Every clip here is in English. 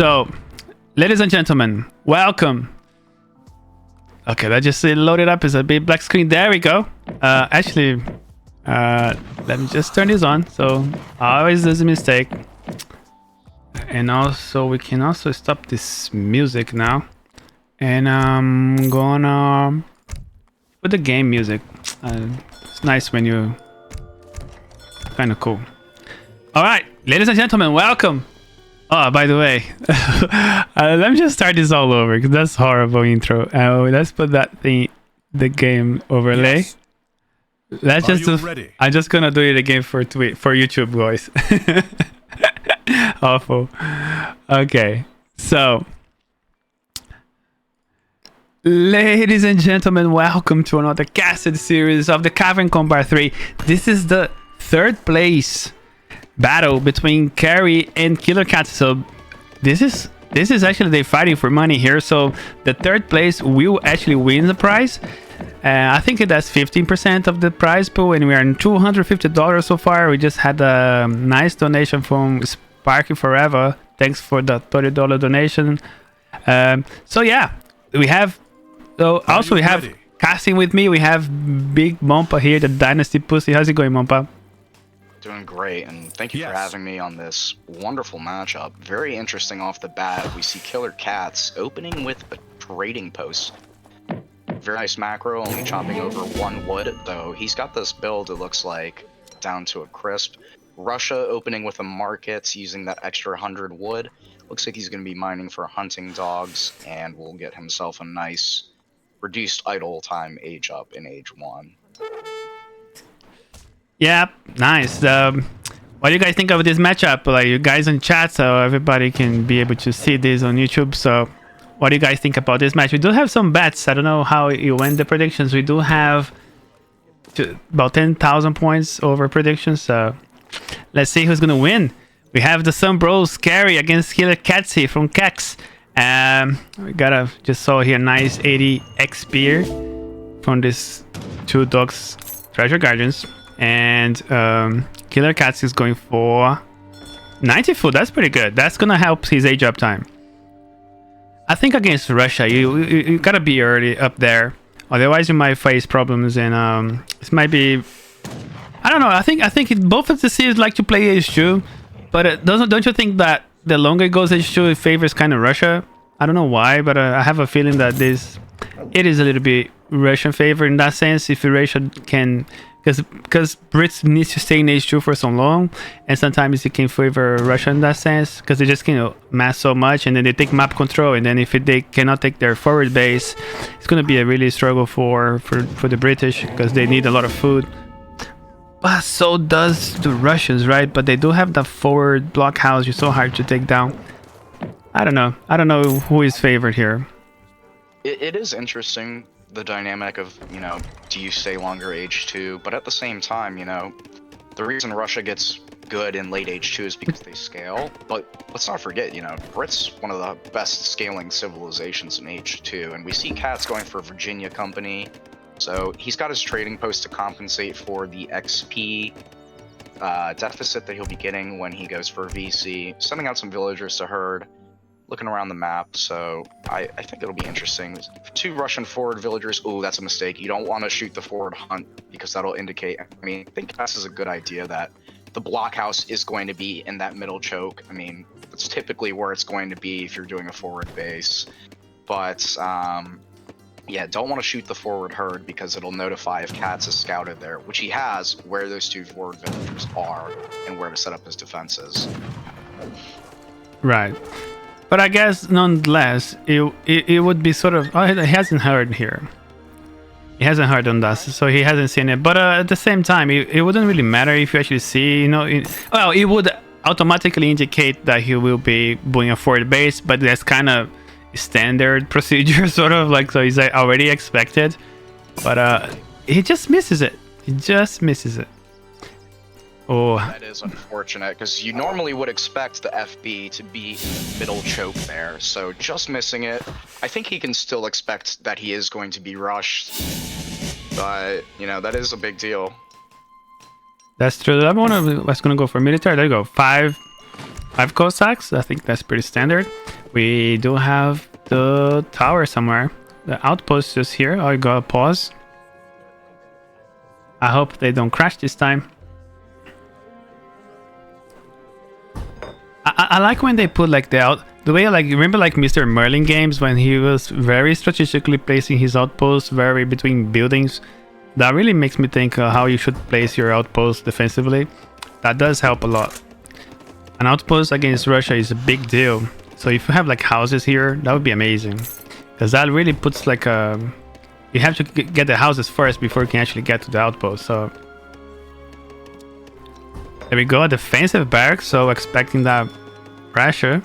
So, ladies and gentlemen, welcome. Okay, that just loaded up as a big black screen. There we go. Let me just turn this on. So, I always do a mistake. And also, we can also stop this music now. And I'm gonna put the game music. It's nice when you... Kind of cool. All right, ladies and gentlemen, welcome. Oh, by the way, let me just start this all over because that's horrible intro. Let's put that thing, the game overlay. Yes. Let's Are just you do, ready? I'm just gonna do it again for YouTube, boys. Awful. Okay, so ladies and gentlemen, welcome to another casted series of the Cavern Combat 3. This is the third place battle between Carey and Killerkatze. So this is actually they fighting for money here. So the third place will actually win the prize. I think that's 15% of the prize pool, and we are in $250 so far. We just had a nice donation from Sparky Forever. Thanks for the $30 donation. So yeah, we have. So also we have casting with me. We have Big Mompa here, the Dynasty Pussy. How's it going, Mompa? Doing great, and thank you for having me on this wonderful matchup. Very interesting off the bat. We see Killerkatze opening with a trading post. Very nice macro, only chopping over one wood, though he's got this build, it looks like, down to a crisp. Russia opening with a market, using that extra 100 wood. Looks like he's going to be mining for hunting dogs, and will get himself a nice reduced idle time age up in age 1. Yeah, nice. What do you guys think of this matchup? Like, you guys in chat, so everybody can be able to see this on YouTube. So, what do you guys think about this match? We do have some bets. I don't know how you went the predictions. We do have about 10,000 points over predictions. So, let's see who's gonna win. We have the Sun Bros Carey against Killerkatze from Kex. We just saw here nice 80 XP from this two dogs treasure guardians. And Killerkatze is going for 90 food. That's pretty good. That's gonna help his age up time. I think against Russia, you gotta be early up there, otherwise you might face problems. And this might be, I don't know. I think both of the series like to play H2, but don't you think that the longer it goes H2, it favors kind of Russia? I don't know why, but I have a feeling that it is a little bit Russian favor in that sense. If Russia can. Because Brits needs to stay in H2 for so long, and sometimes it can favor Russia in that sense, because they just can mass so much, and then they take map control, and then if they cannot take their forward base, it's going to be a really struggle for the British, because they need a lot of food. But so does the Russians, right? But they do have the forward blockhouse, which is so hard to take down. I don't know who is favored here. It is interesting, the dynamic of, do you stay longer age 2, but at the same time, the reason Russia gets good in late age 2 is because they scale. But let's not forget, Brit's one of the best scaling civilizations in age 2, and we see Katz going for Virginia Company, so he's got his trading post to compensate for the XP deficit that he'll be getting when he goes for VC, sending out some villagers to herd. Looking around the map, so I think it'll be interesting. 2 Russian forward villagers. Oh, that's a mistake. You don't want to shoot the forward hunt, because that'll indicate, I think this is a good idea that the blockhouse is going to be in that middle choke. That's typically where it's going to be if you're doing a forward base. But, yeah, don't want to shoot the forward herd, because it'll notify if Katz is scouted there, which he has, where those 2 forward villagers are, and where to set up his defenses. Right. But I guess, nonetheless, it would be sort of... Oh, he hasn't heard here. He hasn't heard on that, so he hasn't seen it. But at the same time, it wouldn't really matter if you actually see, well, it would automatically indicate that he will be doing a forward base, but that's kind of standard procedure, sort of, like, so he's already expected. But he just misses it. He just misses it. Oh. That is unfortunate, because you normally would expect the FB to be middle choke there, so just missing it. I think he can still expect that he is going to be rushed, but, that is a big deal. That's true. Everyone was going to go for military. There you go. Five Cossacks. I think that's pretty standard. We do have the tower somewhere. The outpost is here. I gotta pause. I hope they don't crash this time. I like when they put like the way, like, remember like Mr. Merlin games when he was very strategically placing his outposts very between buildings. That really makes me think how you should place your outposts defensively. That does help a lot. An outpost against Russia is a big deal. So if you have like houses here, that would be amazing. Because that really puts like a... You have to get the houses first before you can actually get to the outpost. So there we go, a defensive barracks. So expecting that pressure.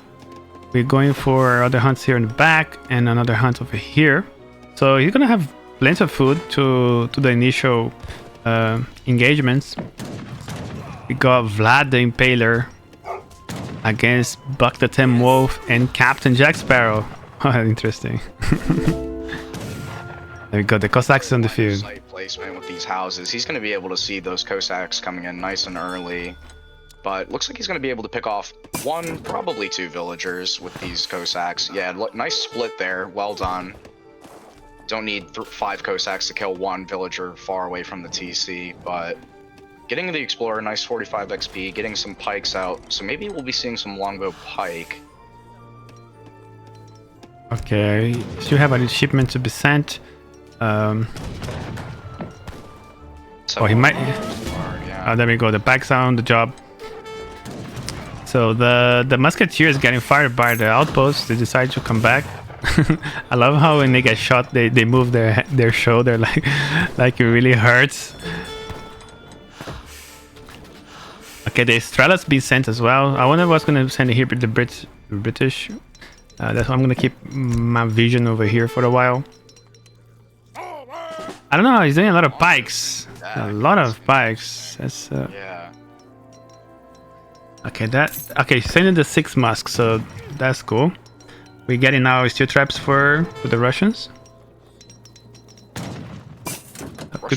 We're going for other hunts here in the back and another hunt over here. So he's gonna have plenty of food to the initial engagements. We got Vlad the Impaler against Buck the Tim Wolf and Captain Jack Sparrow. Oh, interesting. There we go, the Cossacks on the field. Site placement with these houses. He's going to be able to see those Cossacks coming in nice and early. But looks like he's going to be able to pick off one, probably two villagers with these Cossacks. Yeah, nice split there. Well done. Don't need 5 Cossacks to kill one villager far away from the TC, but getting the Explorer, nice 45 XP, getting some pikes out. So maybe we'll be seeing some longbow pike. Okay, still have a shipment to be sent. So he might... yeah. Oh, there we go, the backs are on the job. So the musketeers getting fired by the outposts, they decide to come back. I love how when they get shot, they move their shoulder like it really hurts. Okay, the Strela's been sent as well. I wonder what's gonna send here, the British. That's why I'm gonna keep my vision over here for a while. I don't know, he's doing a lot of pikes. A lot of pikes. That's yeah. Okay, sending the 6 musks, so that's cool. We're getting now steel traps for the Russians.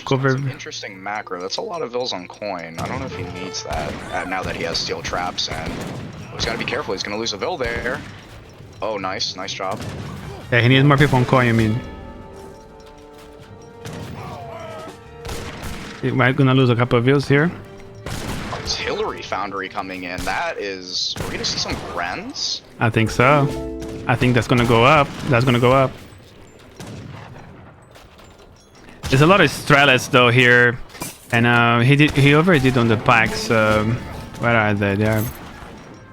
Some interesting macro. That's a lot of vills on coin. I don't know if he needs that now that he has steel traps, and he's got to be careful. He's going to lose a vill there. Oh, nice job. Yeah, he needs more people on coin. I mean, we're gonna lose a couple of vills here. Artillery foundry coming in. That is, we're gonna see some Grens. I think so. I think that's gonna go up. That's gonna go up. There's a lot of Strelets though here, and he overdid on the pikes. Where are they? There.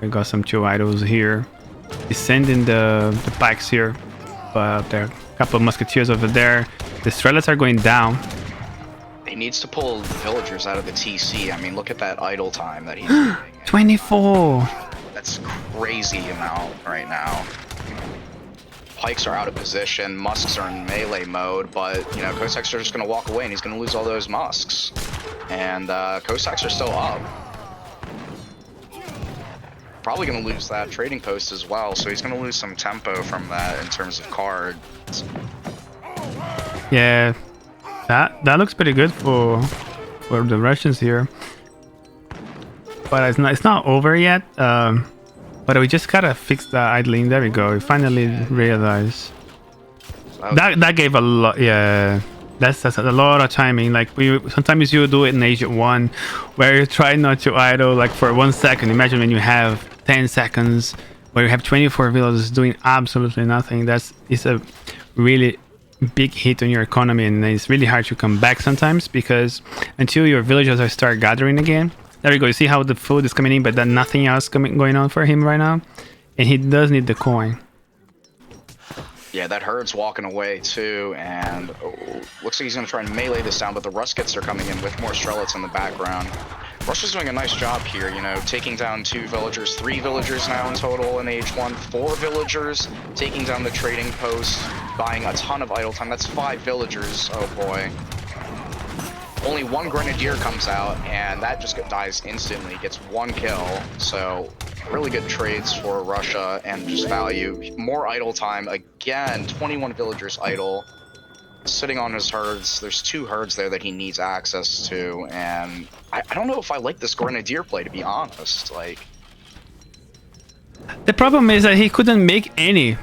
We got some 2 idols here. He's sending the pikes here, but there are a couple of musketeers over there. The Strelets are going down. He needs to pull the villagers out of the TC. I mean, look at that idle time that he's doing. 24. That's crazy amount right now. Pikes are out of position, musks are in melee mode, but, you know, Cossacks are just going to walk away and he's going to lose all those musks. And Cossacks are still up. Probably going to lose that trading post as well, so he's going to lose some tempo from that in terms of cards. Yeah, that looks pretty good for the Russians here. But it's not over yet. But we just gotta fix the idling. There we go. We finally realized that gave a lot. Yeah, that's a lot of timing. Like sometimes you do it in Age 1, where you try not to idle like for 1 second. Imagine when you have 10 seconds, where you have 24 villagers doing absolutely nothing. It's a really big hit on your economy, and it's really hard to come back sometimes because until your villagers start gathering again. There we go. You see how the food is coming in, but then nothing else going on for him right now, and he does need the coin. Yeah, that herd's walking away too, and looks like he's going to try and melee this down, but the Ruskets are coming in with more Strelets in the background. Russia's doing a nice job here, you know, taking down 2 villagers, 3 villagers now in total in Age 1, 4 villagers, taking down the trading post, buying a ton of idle time. That's 5 villagers. Oh boy. Only 1 Grenadier comes out, and that just dies instantly, gets 1 kill. So really good trades for Russia and just value. More idle time again, 21 villagers idle, sitting on his herds. There's 2 herds there that he needs access to, and I don't know if I like this Grenadier play, to be honest. Like, The problem is that he couldn't make any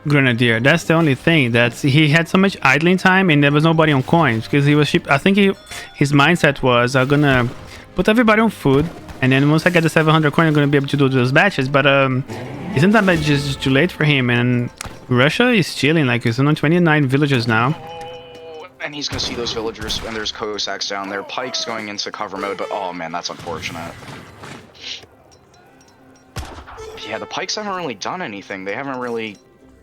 grenadier. That's the only thing. That's he had so much idling time, and there was nobody on coins because he was I think his mindset was, I'm gonna put everybody on food, and then once I get the 700 coin, I'm gonna be able to do those batches. But isn't that just too late for him? And Russia is chilling. Like, it's on 29 villages now. And he's gonna see those villagers, and there's Cossacks down there. Pike's going into cover mode, but oh man, that's unfortunate. Yeah, the Pikes haven't really done anything. They haven't really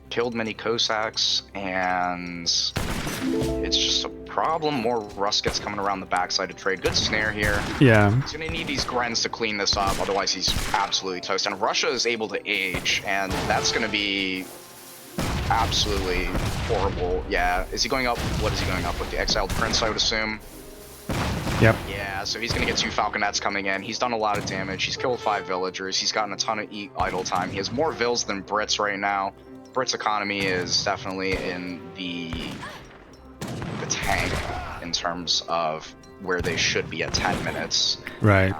killed many Cossacks, and it's just a problem. More Ruskets coming around the backside to trade. Good snare here. Yeah. He's gonna need these Grens to clean this up, otherwise he's absolutely toast. And Russia is able to age, and that's gonna be absolutely horrible. Yeah. Is he going up? What is he going up with? The Exiled Prince, I would assume? Yep. Yeah, so he's gonna get 2 Falconets coming in. He's done a lot of damage. He's killed 5 villagers. He's gotten a ton of idle time. He has more vills than Brits right now. Brits' economy is definitely in the tank in terms of where they should be at 10 minutes. Right.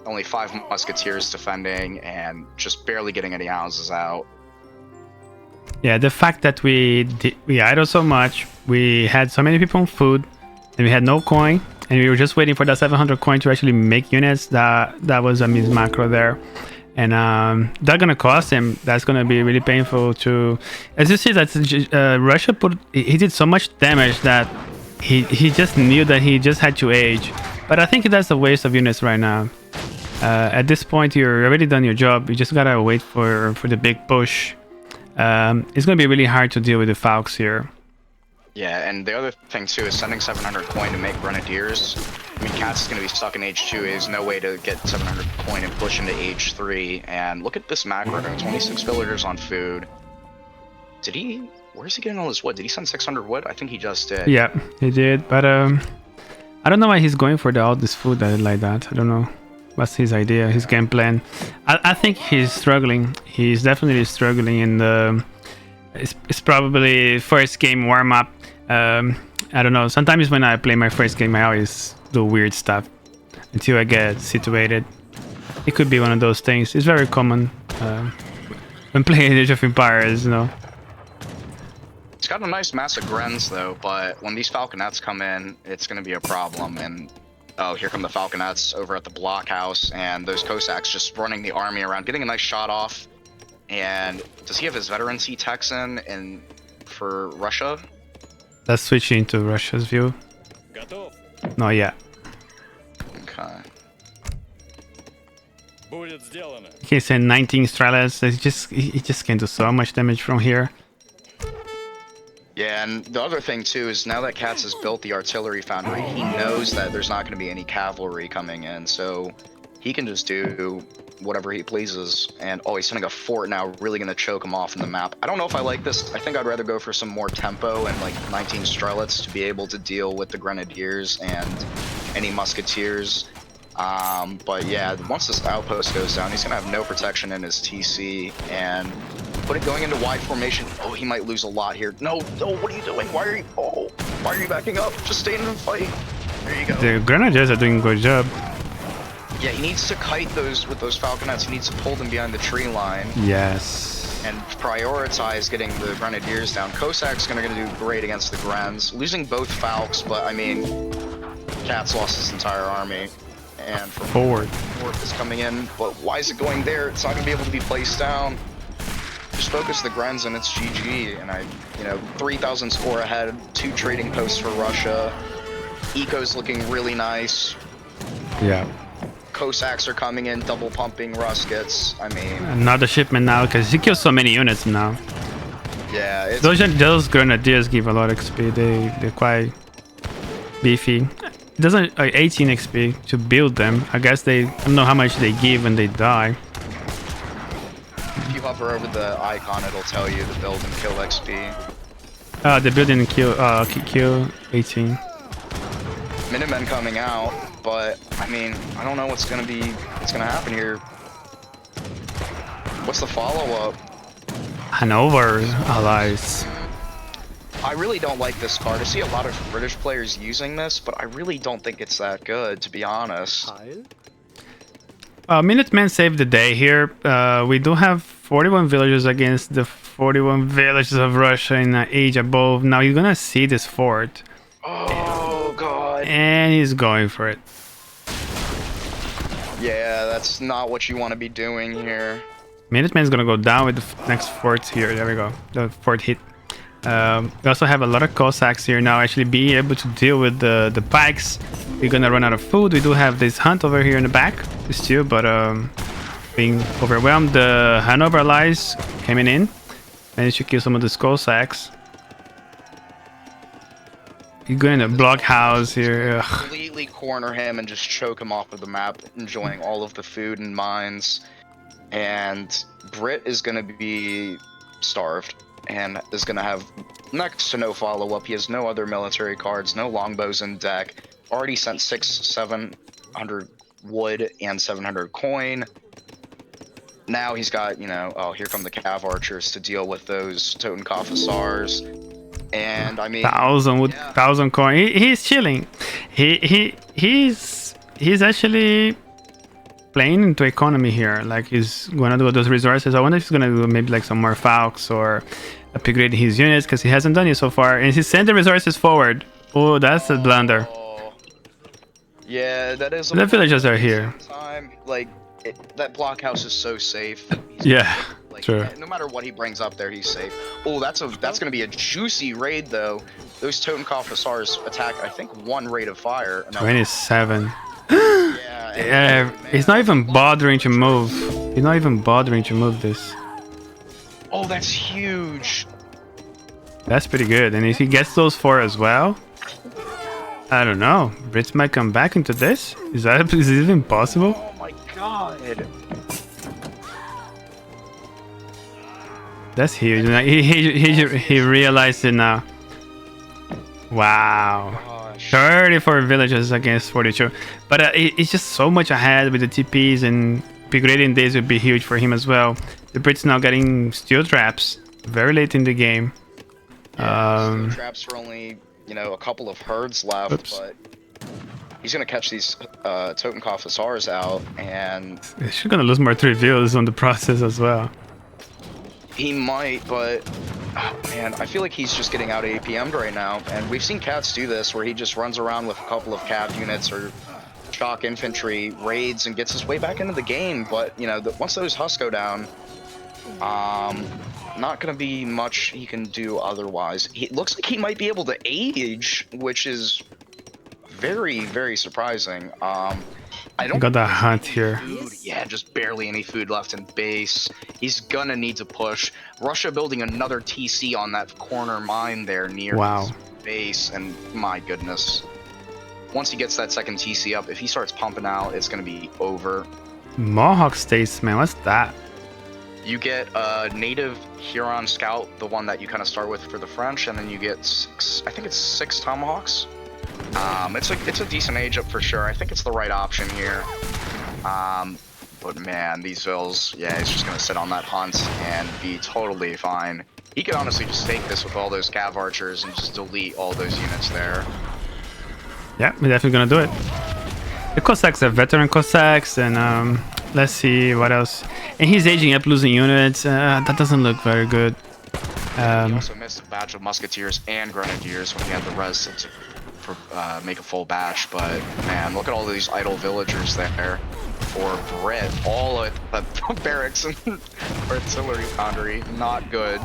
Only 5 musketeers defending and just barely getting any houses out. Yeah, the fact that we idle so much, we had so many people on food, and we had no coin, and we were just waiting for that 700 coin to actually make units. That was a miss macro there, and that's gonna cost him. That's gonna be really painful to, as you see that Russia he did so much damage that he just knew that he just had to age. But I think that's a waste of units right now. At this point, you're already done your job. You just gotta wait for the big push. It's going to be really hard to deal with the Falcons here. Yeah, and the other thing too is sending 700 coin to make Grenadiers. I mean, Katz is going to be stuck in age 2. There's no way to get 700 coin and push into age 3. And look at this macro, 26 villagers on food. Did he... Where's he getting all this wood? Did he send 600 wood? I think he just did. Yeah, he did. But I don't know why he's going for all this food like that. I don't know. What's his idea, his game plan? I think he's struggling. He's definitely struggling in the... It's probably first game warm-up. I don't know. Sometimes when I play my first game, I always do weird stuff until I get situated. It could be one of those things. It's very common when playing Age of Empires, you know. It's got a nice mass of Grens, though, but when these Falconets come in, it's going to be a problem, and... Oh, here come the Falconets over at the blockhouse, and those Cossacks just running the army around, getting a nice shot off. And does he have his veterancy Texan in for Russia? Let's switch into Russia's view. Not yet. Okay. He sent 19 Strelets. He just can do so much damage from here. Yeah, and the other thing too is now that Katz has built the artillery foundry, he knows that there's not going to be any cavalry coming in, so he can just do whatever he pleases. And oh, he's sending a fort now, really going to choke him off in the map. I don't know if I like this. I think I'd rather go for some more tempo and like 19 Strelets to be able to deal with the Grenadiers and any musketeers. But yeah, once this outpost goes down, he's going to have no protection in his TC, and going into wide formation. Oh, he might lose a lot here. No, what are you doing? Why are you backing up? Just stay in the fight. There you go. The Grenadiers are doing a good job. Yeah, he needs to kite those with those Falconets. He needs to pull them behind the tree line. Yes. And prioritize getting the Grenadiers down. Cossacks gonna do great against the Grens. Losing both Falks, but I mean, Katz lost his entire army. And forward is coming in, but why is it going there? It's not gonna be able to be placed down. Just focus the Grens and it's GG. And 3,000 score ahead, 2 trading posts for Russia. Eco's looking really nice. Yeah. Cossacks are coming in, double pumping Ruskets. I mean, another shipment now because he kills so many units now. Yeah, it's... those Grenadiers give a lot of XP. They're quite beefy. It doesn't 18 XP to build them. I guess I don't know how much they give when they die. If you hover over the icon, it'll tell you the build and kill XP. The build and kill 18. Minutemen coming out, but I mean, I don't know what's gonna happen here. What's the follow-up? Hanover allies. I really don't like this card. I see a lot of British players using this, but I really don't think it's that good, to be honest. Minutemen saved the day here. We do have 41 villagers against the 41 villages of Russia in age above. Now you're gonna see this fort. Oh god. And he's going for it. Yeah, that's not what you want to be doing here. Minuteman's gonna go down with the next fort here. There we go. The fort hit. We also have a lot of Cossacks here now actually being able to deal with the pikes. We're gonna run out of food. We do have this hunt over here in the back still, but being overwhelmed. The Hanover allies coming in. Managed to kill some of the Cossacks. You're going to blockhouse here. Ugh. Completely corner him and just choke him off of the map, enjoying all of the food and mines. And Brit is going to be starved and is going to have next to no follow-up. He has no other military cards, no longbows in deck. Already sent 700 wood and 700 coin. Now he's got, you know, oh, here come the Cav Archers to deal with those Totenkopf Hussars. And I mean, 1,000 wood, 1,000 coin. He's chilling. He's actually playing into economy here. Like he's gonna do those resources. I wonder if he's gonna do maybe like some more Falcons or upgrade his units because he hasn't done it so far. And he sent the resources forward. Oh, that's a blunder. Yeah, that is. The villagers are here. Like that blockhouse is so safe. Yeah. Like, True. No matter what he brings up there, he's safe. Oh, that's gonna be a juicy raid though. Those Totenkopf Hussars attack, I think, 1 rate of fire. No. 27. Yeah. He's not even bothering to move. He's not even bothering to move this. Oh, that's huge. That's pretty good. And if he gets those 4 as well, I don't know. Brits might come back into this. Is it even possible? Oh my god. That's huge. He realized it now. Wow. Gosh. 34 villages against 42. But it's just so much ahead with the TPs, and upgrading this would be huge for him as well. The Brits now getting steel traps very late in the game. Yeah, steel traps for only, you know, a couple of herds left, Oops. but he's gonna catch these Totenkopf Hussars out, and He's gonna lose more 3 villas on the process as well. he might, but oh man, I feel like he's just getting out APM'd right now, and we've seen Cats do this where he just runs around with a couple of Cav units or shock infantry raids and gets his way back into the game. But you know, once those Husks go down, not gonna be much he can do otherwise. It looks like he might be able to age, which is very, very surprising. I don't Got that hunt here. food. Yeah, just barely any food left in base. He's gonna need to push. Russia building another TC on that corner mine there near his base, and my goodness. Once he gets that second TC up, if he starts pumping out, it's gonna be over. Mohawk Statesman, what's that? You get a native Huron scout, the one that you kind of start with for the French, and then you get 6, I think it's 6 tomahawks. It's a decent age up for sure. I think it's the right option here. But man, these vills, yeah, he's just gonna sit on that hunt and be totally fine. He could honestly just take this with all those Cav Archers and just delete all those units there. Yeah, we're definitely gonna do it. The Cossacks are veteran Cossacks, and let's see what else. And he's aging up, losing units. That doesn't look very good. He also missed a batch of Musketeers and Grenadiers when he had the res to make a full batch, but man, look at all these idle villagers there for Brit. All at the barracks and artillery foundry, not good.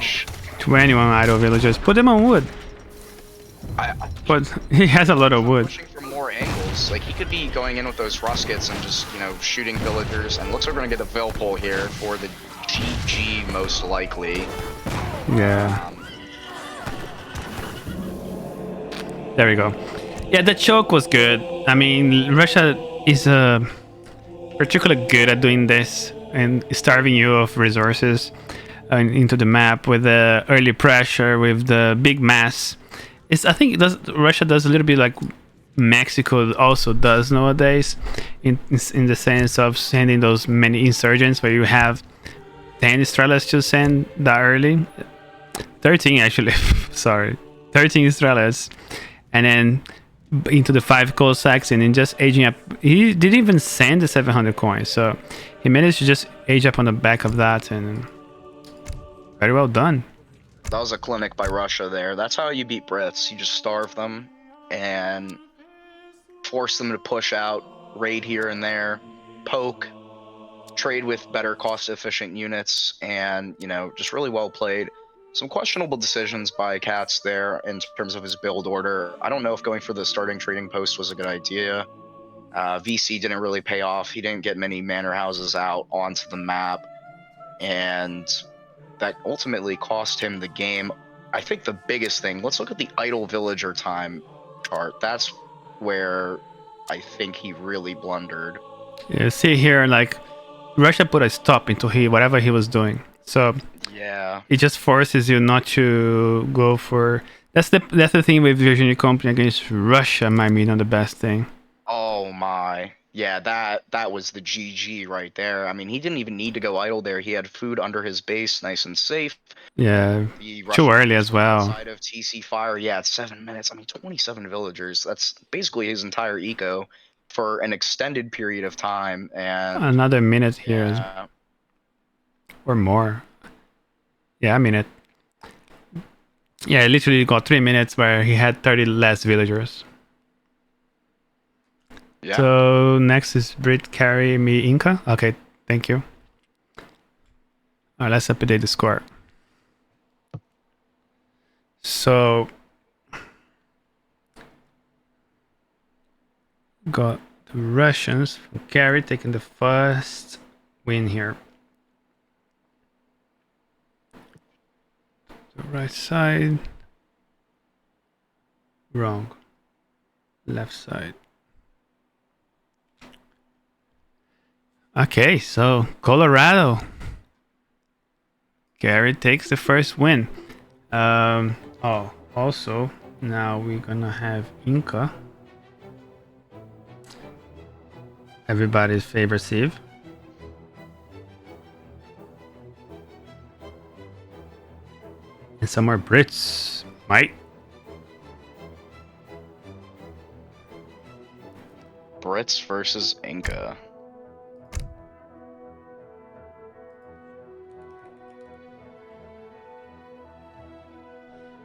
21 idle villagers. Put them on wood. But he has a lot of wood. Pushing for more angles. Like he could be going in with those ruskets and just, you know, shooting villagers. And looks like we're gonna get a Vil pull here for the GG most likely. Yeah. There we go. Yeah, the choke was good. I mean, Russia is particularly good at doing this and starving you of resources into the map with the early pressure, with the big mass. I think Russia does a little bit like Mexico also does nowadays, in the sense of sending those many insurgents where you have 10 Estrellas to send that early. 13 actually, sorry. 13 Estrellas. And then into the 5 Cossacks and then just aging up. He didn't even send the 700 coins, so he managed to just age up on the back of that, and Very well done. That was a clinic by Russia there. That's how you beat Brits. You just starve them and force them to push out, raid here and there, poke, trade with better cost-efficient units, and, you know, just really well played. Some questionable decisions by Katz there in terms of his build order. I don't know if going for the starting trading post was a good idea. VC didn't really pay off. He didn't get many manor houses out onto the map, and that ultimately cost him the game. I think the biggest thing, let's look at the idle villager time chart. That's where I think he really blundered. You see here, like, Russia put a stop into whatever he was doing. So Yeah. it just forces you not to go for. That's the thing with Virginia Company against Russia might be not the best thing. Oh my. Yeah, that was the GG right there. I mean, he didn't even need to go idle there. He had food under his base, nice and safe. Yeah, The too Russian early base as was well. outside of TC fire. Yeah, it's 7 minutes. I mean, 27 villagers. That's basically his entire eco for an extended period of time. And Another minute here yeah, or more. Yeah, a minute. Yeah, literally got 3 minutes where he had 30 less villagers. yeah. So next is Brit, Carey, me, Inca. Okay, thank you. Alright, let's update the score. So got the Russians from Carey taking the first win here. The right side. Wrong. Left side. Okay, so Colorado. Carey takes the first win. Oh, also, now we're gonna have Inca. Everybody's favorite Civ. And some more Brits. Mike. Brits versus Inca.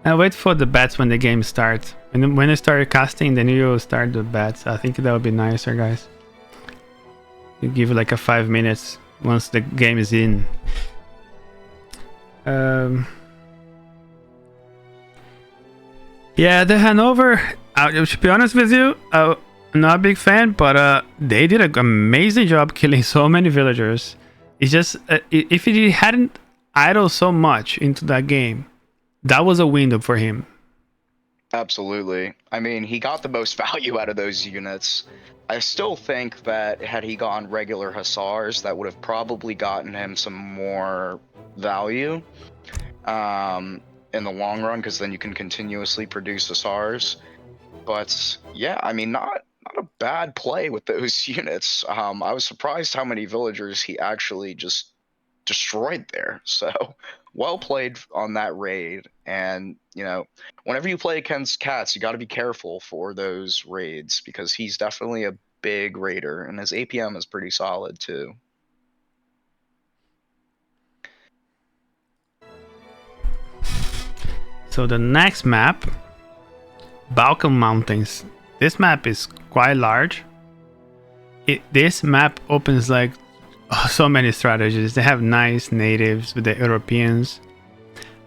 I'll wait for the bets when the game starts. When I start casting, then you start the bets. I think that would be nicer, guys. You give like a 5 minutes once the game is in. Yeah, the Hanover. To be honest with you, I'm not a big fan, but they did an amazing job killing so many villagers. It's just if he hadn't idled so much into that game, that was a window for him. Absolutely. I mean, he got the most value out of those units. I still think that had he gone regular Hussars, that would have probably gotten him some more value in the long run, because then you can continuously produce Hussars. But yeah, I mean, not a bad play with those units. I was surprised how many villagers he actually just destroyed there. So well played on that raid. And you know, whenever you play against Katz, you got to be careful for those raids, because he's definitely a big raider, and his APM is pretty solid too. So the next map, Balkan Mountains. This map is quite large. This map opens like so many strategies. They have nice natives with the Europeans.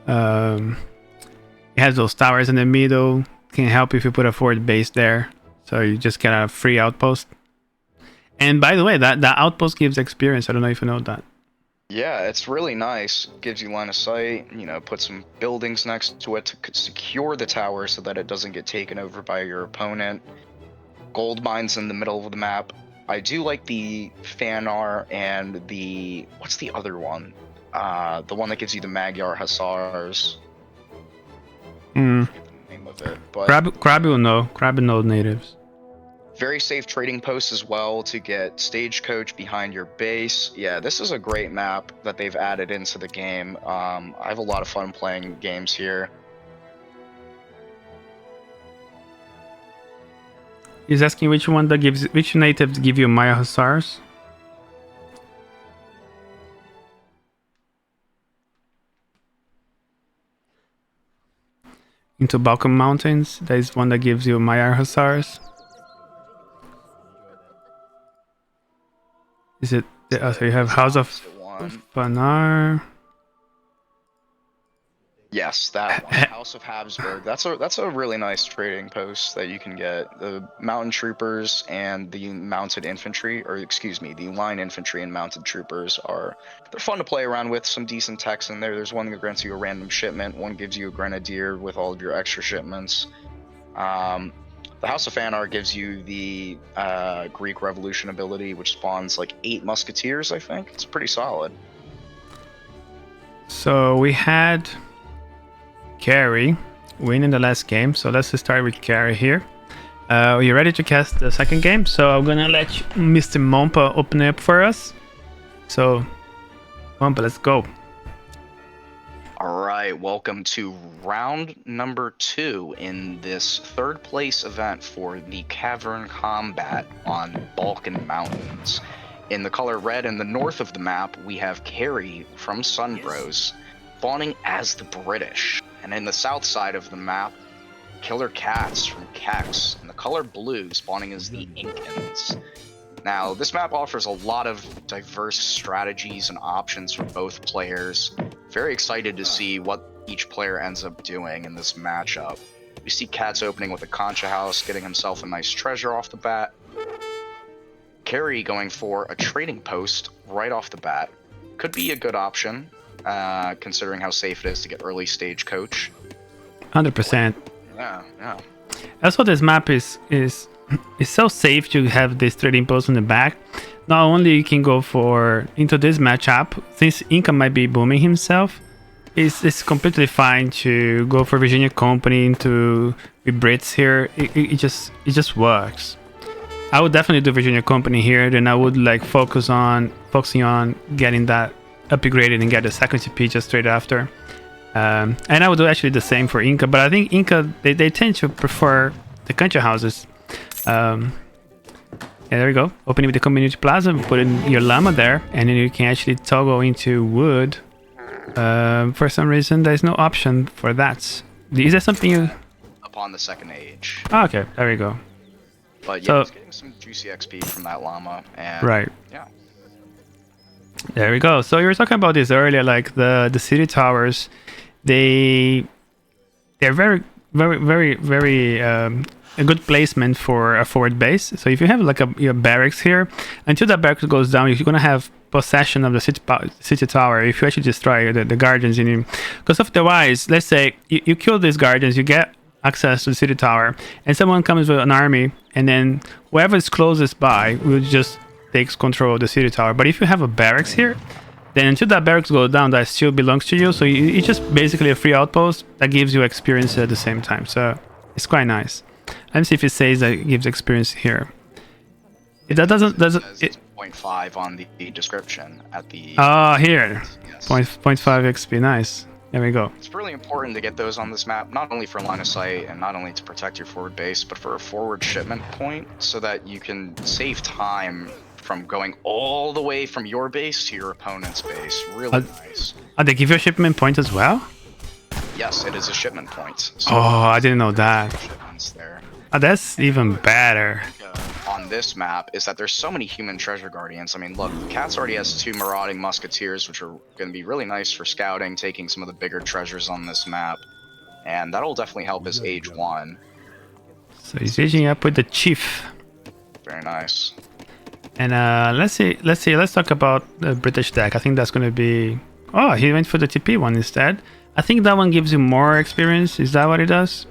It has those towers in the middle. Can help if you put a forward base there. So you just get a free outpost. And by the way, that outpost gives experience. I don't know if you know that. Yeah, it's really nice. Gives you line of sight, you know, put some buildings next to it to secure the tower so that it doesn't get taken over by your opponent. Gold mines in the middle of the map. I do like the Fanar and the... what's the other one? The one that gives you the Magyar Hussars. I forget the name of it. But Krabi will know. Krabi knows natives. very safe trading posts as well to get stagecoach behind your base. Yeah, this is a great map that they've added into the game. I have a lot of fun playing games here. He's asking which natives give you Maya Hussars. into Balkan Mountains. There is one that gives you Maiar Hussars. Is it? So you have House of Fanar. Yes, that one. House of Habsburg. That's a really nice trading post that you can get. The mountain troopers and the mounted infantry, or excuse me, the line infantry and mounted troopers they're fun to play around with. Some decent techs in there. There's one that grants you a random shipment. One gives you a grenadier with all of your extra shipments. The House of Fanar gives you the Greek Revolution ability, which spawns like 8 musketeers. I think it's pretty solid. So we had Carey win in the last game, so let's start with Carey here. Are you ready to cast the second game? So I'm gonna let Mr. Mompa open it up for us. So Mompa, let's go. All right, welcome to round number 2 in this 3rd place event for the Cavern Combat on Balkan Mountains. In the color red in the north of the map, we have Carey from Sunbros spawning as the British. And in the south side of the map, Killerkatze from Kex, in the color blue, spawning as the Incans. Now, this map offers a lot of diverse strategies and options for both players. Very excited to see what each player ends up doing in this matchup. We see Katz opening with a Concha House, getting himself a nice treasure off the bat. Carey going for a trading post right off the bat. Could be a good option, considering how safe it is to get early stage coach. 100%. Yeah. Also, this map is so safe to have this trading post on the back. Not only you can go into this matchup, since Inca might be booming himself, it's completely fine to go for Virginia Company with Brits here. It just works. I would definitely do Virginia Company here. Then I would like focusing on getting that upgraded and get the second CP just straight after. And I would do actually the same for Inca, but I think Inca they tend to prefer the country houses. Yeah, there we go. Opening with the community plaza, put in your llama there, and then you can actually toggle into wood. For some reason, there's no option for that. Is that something you? Upon the second age. Oh, okay, there we go. But yeah, he's getting some juicy XP from that llama, and right. Yeah. There we go. So you were talking about this earlier, like the city towers. They're very a good placement for a forward base. So if you have like your barracks here, until that barracks goes down, you're gonna have possession of the city tower. If you actually destroy the guardians in you, because otherwise, let's say you kill these guardians, you get access to the city tower, and someone comes with an army, and then whoever is closest by will just takes control of the city tower. But if you have a barracks here, then until that barracks goes down, that still belongs to you. So it's just basically a free outpost that gives you experience at the same time. So it's quite nice. Let me see if it says that it gives experience here. That doesn't. It 0.5 on the description at the. Oh, here. Yes. 0.5 XP. Nice. There we go. It's really important to get those on this map, not only for line of sight and not only to protect your forward base, but for a forward shipment point, so that you can save time from going all the way from your base to your opponent's base. Really nice. Oh, they give you a shipment point as well? Yes, it is a shipment point. So oh, I didn't know that. Shipments there. Oh, that's even better. On this map is that there's so many human treasure guardians. I mean, look, Katz already has 2 marauding musketeers, which are going to be really nice for scouting, taking some of the bigger treasures on this map, and that'll definitely help his age 1. So he's aging up with the chief. Very nice. And let's talk about the British deck. I think that's going to be. Oh, he went for the TP one instead. I think that one gives you more experience. Is that what it does?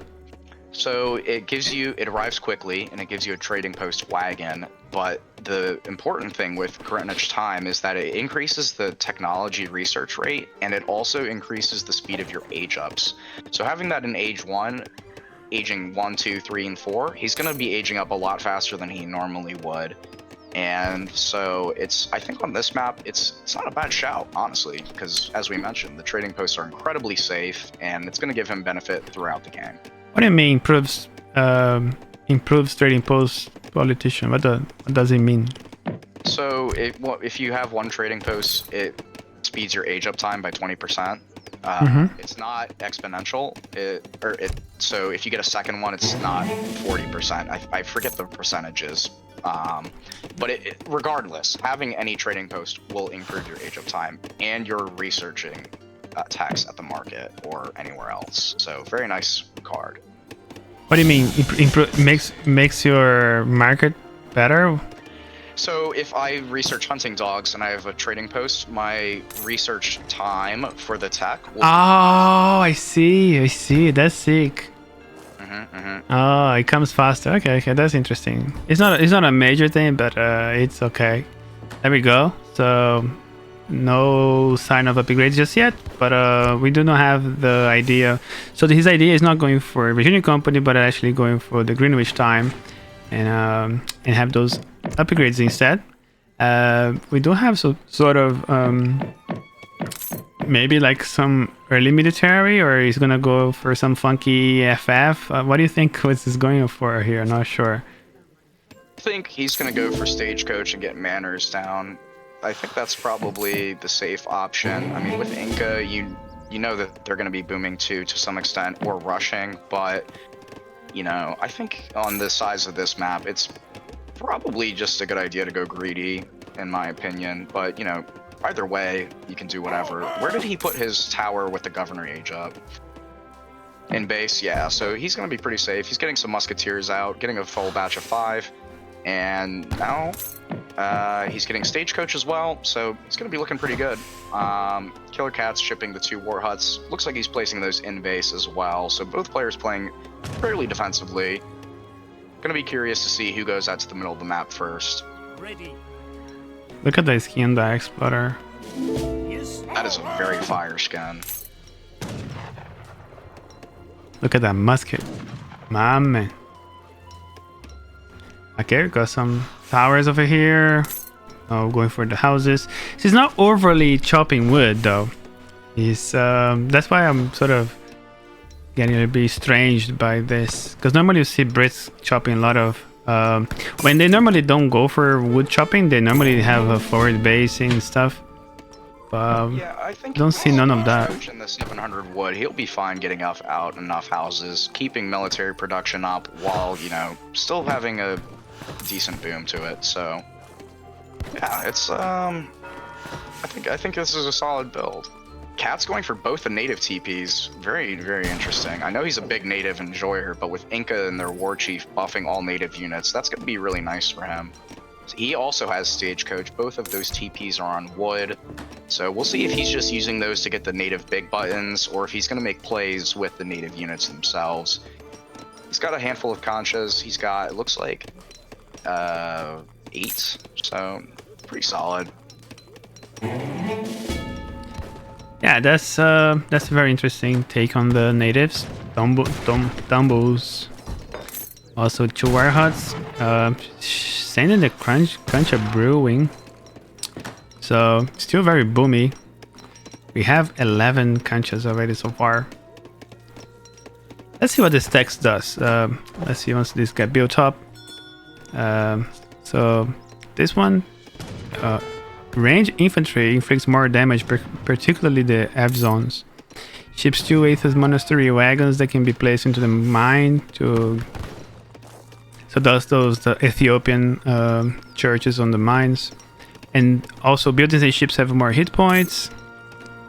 So it arrives quickly, and it gives you a trading post wagon, but the important thing with Greenwich time is that it increases the technology research rate, and it also increases the speed of your age ups. So having that in age 1, aging 1, 2, 3, and 4, he's going to be aging up a lot faster than he normally would. And so I think on this map, it's not a bad shout, honestly, because as we mentioned, the trading posts are incredibly safe, and it's going to give him benefit throughout the game. What do you mean improves trading post politician? What does it mean? So if you have one trading post, it speeds your age up time by 20%. It's not exponential. So if you get a second one, it's not 40%. I forget the percentages. But regardless, having any trading post will improve your age of time, and you're researching tax at the market or anywhere else. So very nice card. What do you mean? Makes your market better? So if I research hunting dogs and I have a trading post, my research time for the tech will I see. That's sick. Oh, it comes faster. Okay, that's interesting. It's not a major thing, but it's okay. There we go. So no sign of upgrades just yet, but we do not have the idea. So his idea is not going for Virginia Company, but actually going for the Greenwich time, and have those upgrades instead. We do have sort of maybe like some early military, or he's gonna go for some funky FF. What do you think what's this going for here? I'm not sure. I think he's gonna go for stagecoach and get manners down. I think that's probably the safe option. I mean, with Inca, you know that they're gonna be booming too to some extent, or rushing, but you know, I think on the size of this map, it's probably just a good idea to go greedy, in my opinion. But you know, either way, you can do whatever. Where did he put his tower with the governor age up? In base, yeah. So he's gonna be pretty safe. He's getting some musketeers out, getting a full batch of 5, and now he's getting stagecoach as well. So he's gonna be looking pretty good. Killerkatze shipping the 2 war huts. Looks like he's placing those in base as well. So both players playing fairly defensively. Gonna be curious to see who goes out to the middle of the map first. Ready. Look at the skin, the exploder. Yes. That is a very fire skin. Look at that musket, my man. Okay, we got some towers over here. Oh, going for the houses. He's not overly chopping wood though. He's that's why I'm sort of getting a bit strange by this, because normally you see Brits chopping a lot of when they normally don't go for wood chopping, they normally have a forward basing and stuff. Yeah, I think don't see none of that. In the 700 wood, he'll be fine getting out enough houses, keeping military production up while, you know, still having a decent boom to it. So yeah, it's I think this is a solid build. Cat's going for both the native TPs. Very, very interesting. I know he's a big native enjoyer, but with Inca and their war chief buffing all native units, that's going to be really nice for him. He also has stagecoach. Both of those TPs are on wood. So we'll see if he's just using those to get the native big buttons, or if he's going to make plays with the native units themselves. He's got a handful of conchas. He's got, it looks like, 8. So pretty solid. Yeah, that's a very interesting take on the natives. Dumbos. Also 2 wire huts. Sending the crunch of brewing. So still very boomy. We have 11 conchas already so far. Let's see what this text does. Let's see once this get built up. So this one, range infantry inflicts more damage, particularly the F zones. Ships 2 Aethys monastery wagons that can be placed into the mine to. So those the Ethiopian churches on the mines, and also buildings and ships have more hit points.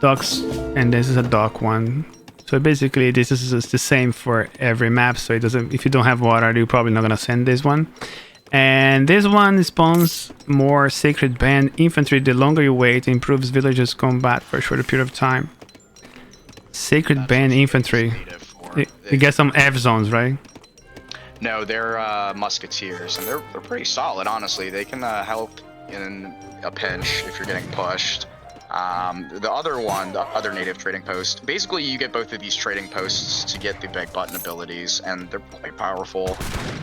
Docks, and this is a dock one. So basically, this is the same for every map. So it doesn't. If you don't have water, you're probably not gonna send this one. And this one spawns more sacred band infantry. The longer you wait, improves villagers' combat for a shorter period of time. Sacred band infantry. You get some F zones, right? No, they're musketeers, and they're pretty solid, honestly. They can help in a pinch if you're getting pushed. The other one, the other native trading post, basically you get both of these trading posts to get the big button abilities, and they're quite powerful.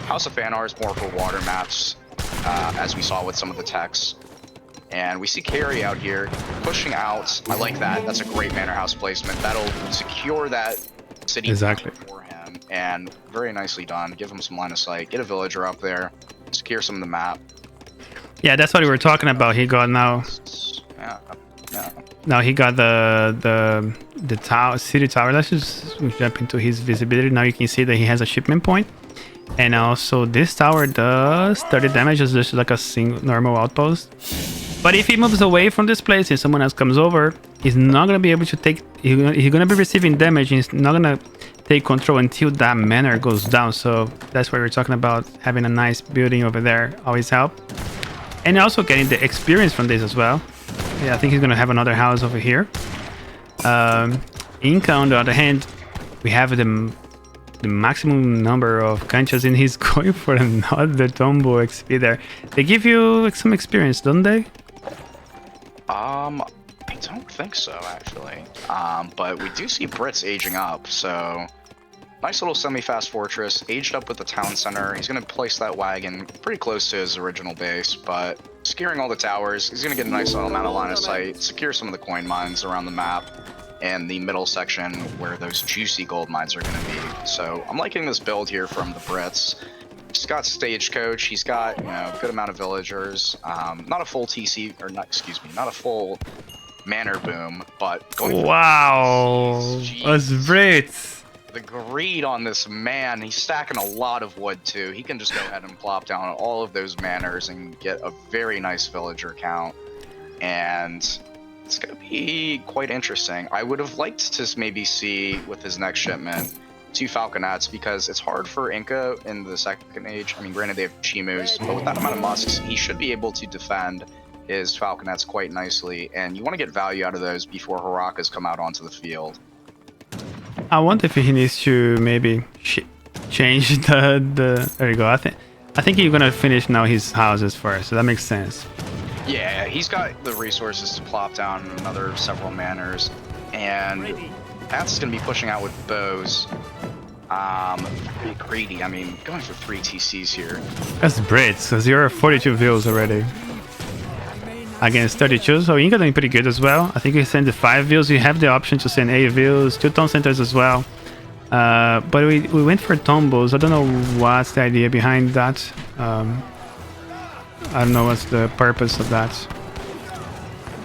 House of Fanar is more for water maps, as we saw with some of the techs. And we see Carey out here pushing out. I like that. That's a great manor house placement. That'll secure that city exactly for him, and very nicely done. Give him some line of sight. Get a villager up there. Secure some of the map. Yeah, that's what we were talking about. He got now. Yeah. Now he got the tower, city tower. Let's just jump into his visibility. Now you can see that he has a shipment point. And also this tower does 30 damage as just like a single normal outpost. But if he moves away from this place and someone else comes over, he's not going to be able to take... He's going to be receiving damage and he's not going to take control until that manor goes down. So that's why we're talking about having a nice building over there always help. And also getting the experience from this as well. Yeah, I think he's going to have another house over here. Inca, on the other hand, we have the maximum number of canchas and he's going for another Tombo XP there. They give you like, some experience, don't they? I don't think so, actually. But we do see Brits aging up, so... Nice little semi-fast fortress, aged up with the town center. He's going to place that wagon pretty close to his original base, but securing all the towers, he's going to get a nice little amount of line of sight, secure some of the coin mines around the map, and the middle section where those juicy gold mines are going to be. So I'm liking this build here from the Brits. He's got stagecoach, he's got, you know, a good amount of villagers, not a full TC, or not, excuse me, not a full manor boom, but going wow, that's great. The greed on this man, he's stacking a lot of wood too. He can just go ahead and plop down all of those manors and get a very nice villager count. And it's going to be quite interesting. I would have liked to maybe see with his next shipment 2 falconettes, because it's hard for Inca in the second age. I mean, granted they have chimus, but with that amount of musks, he should be able to defend his falconettes quite nicely. And you want to get value out of those before Harakas come out onto the field. I wonder if he needs to maybe change the there you go. I think you're gonna finish now his houses first, so that makes sense. Yeah, he's got the resources to plop down another several manors, and that's gonna be pushing out with bows. Pretty greedy. I mean, going for 3 TCs here. That's Brits, because you're 42 views already against 32, so Inca doing pretty good as well. I think you send the 5 views. You have the option to send 8 views, 2 town centers as well. But we went for tombos. I don't know what's the idea behind that. I don't know what's the purpose of that.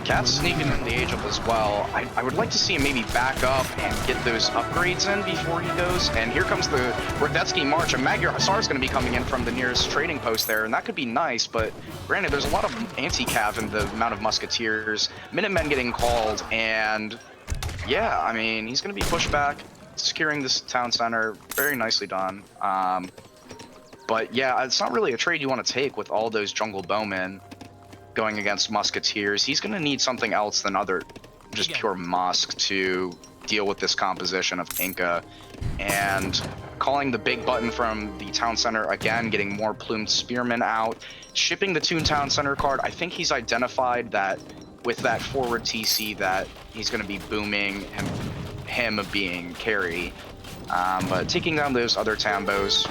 Cat's sneaking in the age up as well. I would like to see him maybe back up and get those upgrades in before he goes. And here comes the Radetzky March. And Magyar Hussar is going to be coming in from the nearest trading post there. And that could be nice, but granted, there's a lot of anti-cav in the amount of musketeers. Minutemen getting called. And yeah, I mean, he's going to be pushed back, securing this town center. Very nicely done. But yeah, it's not really a trade you want to take with all those jungle bowmen going against musketeers. He's going to need something else than just pure musk to deal with this composition of Inca. And calling the big button from the town center again, getting more plumed spearmen out, shipping the Toon Town Center card. I think he's identified that with that forward TC that he's going to be booming him being Carey. But taking down those other Tambos,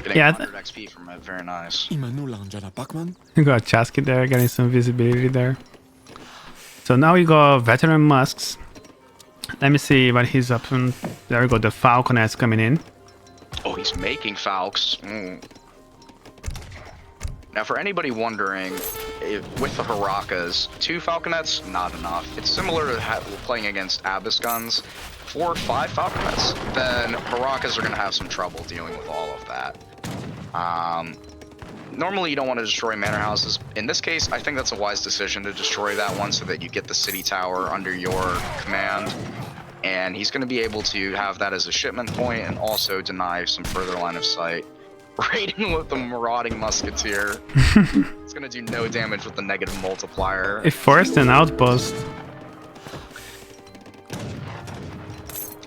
getting 100 XP from it, very nice. You got Chasky there, getting some visibility there. So now we got veteran musks. Let me see what he's up to. There we go, the falconets coming in. Oh, he's making falcons. Now, for anybody wondering, with the Harakas, 2 falconets, not enough. It's similar to playing against Abyss guns. 4 or 5 falconets, then Harakas are going to have some trouble dealing with all of that. Normally you don't want to destroy manor houses. In this case, I think that's a wise decision to destroy that one so that you get the city tower under your command. And he's going to be able to have that as a shipment point and also deny some further line of sight. Raiding with the marauding musketeer. It's going to do no damage with the negative multiplier. It forced an outpost.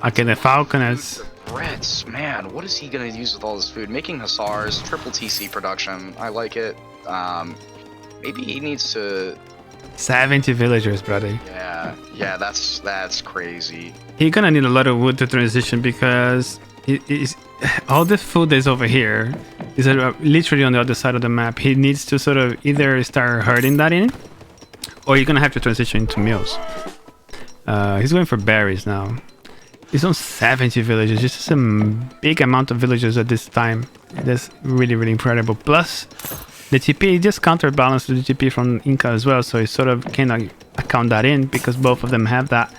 Okay, the falconets. Brits, man, what is he gonna use with all this food? Making hussars, triple TC production. I like it. Maybe he needs to 70 villagers, brother. Yeah, that's crazy. He's gonna need a lot of wood to transition because all the food is over here is literally on the other side of the map. He needs to sort of either start herding that in, or you're gonna have to transition into mills. He's going for berries now. He's on 70 villages, just a big amount of villagers at this time. That's really, really incredible. Plus, the TP just counterbalanced the TP from Inca as well, so he sort of cannot count that in because both of them have that.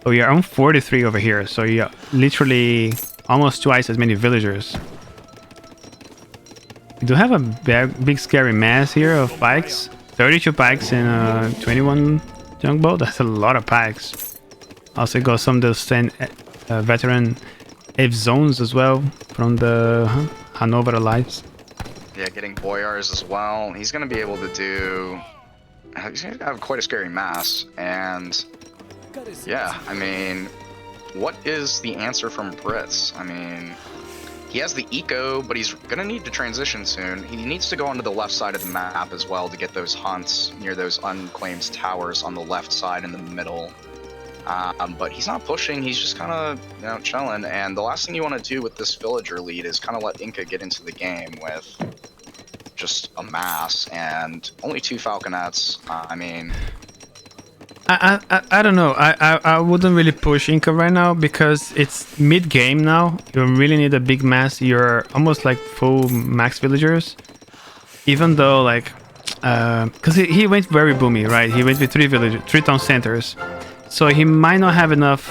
But we are on 43 over here, so you're literally almost twice as many villagers. We do have a big scary mass here of pikes. 32 pikes and 21 junk bow. That's a lot of pikes. Also got some of those 10 veteran F zones as well from the Hanover Allies. Yeah, getting Boyars as well. He's going to be able to do... He's going to have quite a scary mass. And yeah, I mean, what is the answer from Brits? I mean, he has the eco, but he's going to need to transition soon. He needs to go onto the left side of the map as well to get those hunts near those unclaimed towers on the left side in the middle. But he's not pushing, he's just kind of, you know, chilling. And the last thing you want to do with this villager lead is kind of let Inca get into the game with just a mass and only 2 falconets. I mean... I don't know. I wouldn't really push Inca right now because it's mid-game now. You really need a big mass. You're almost like full max villagers. Even though, like... because he went very boomy, right? He went with 3 town centers. So he might not have enough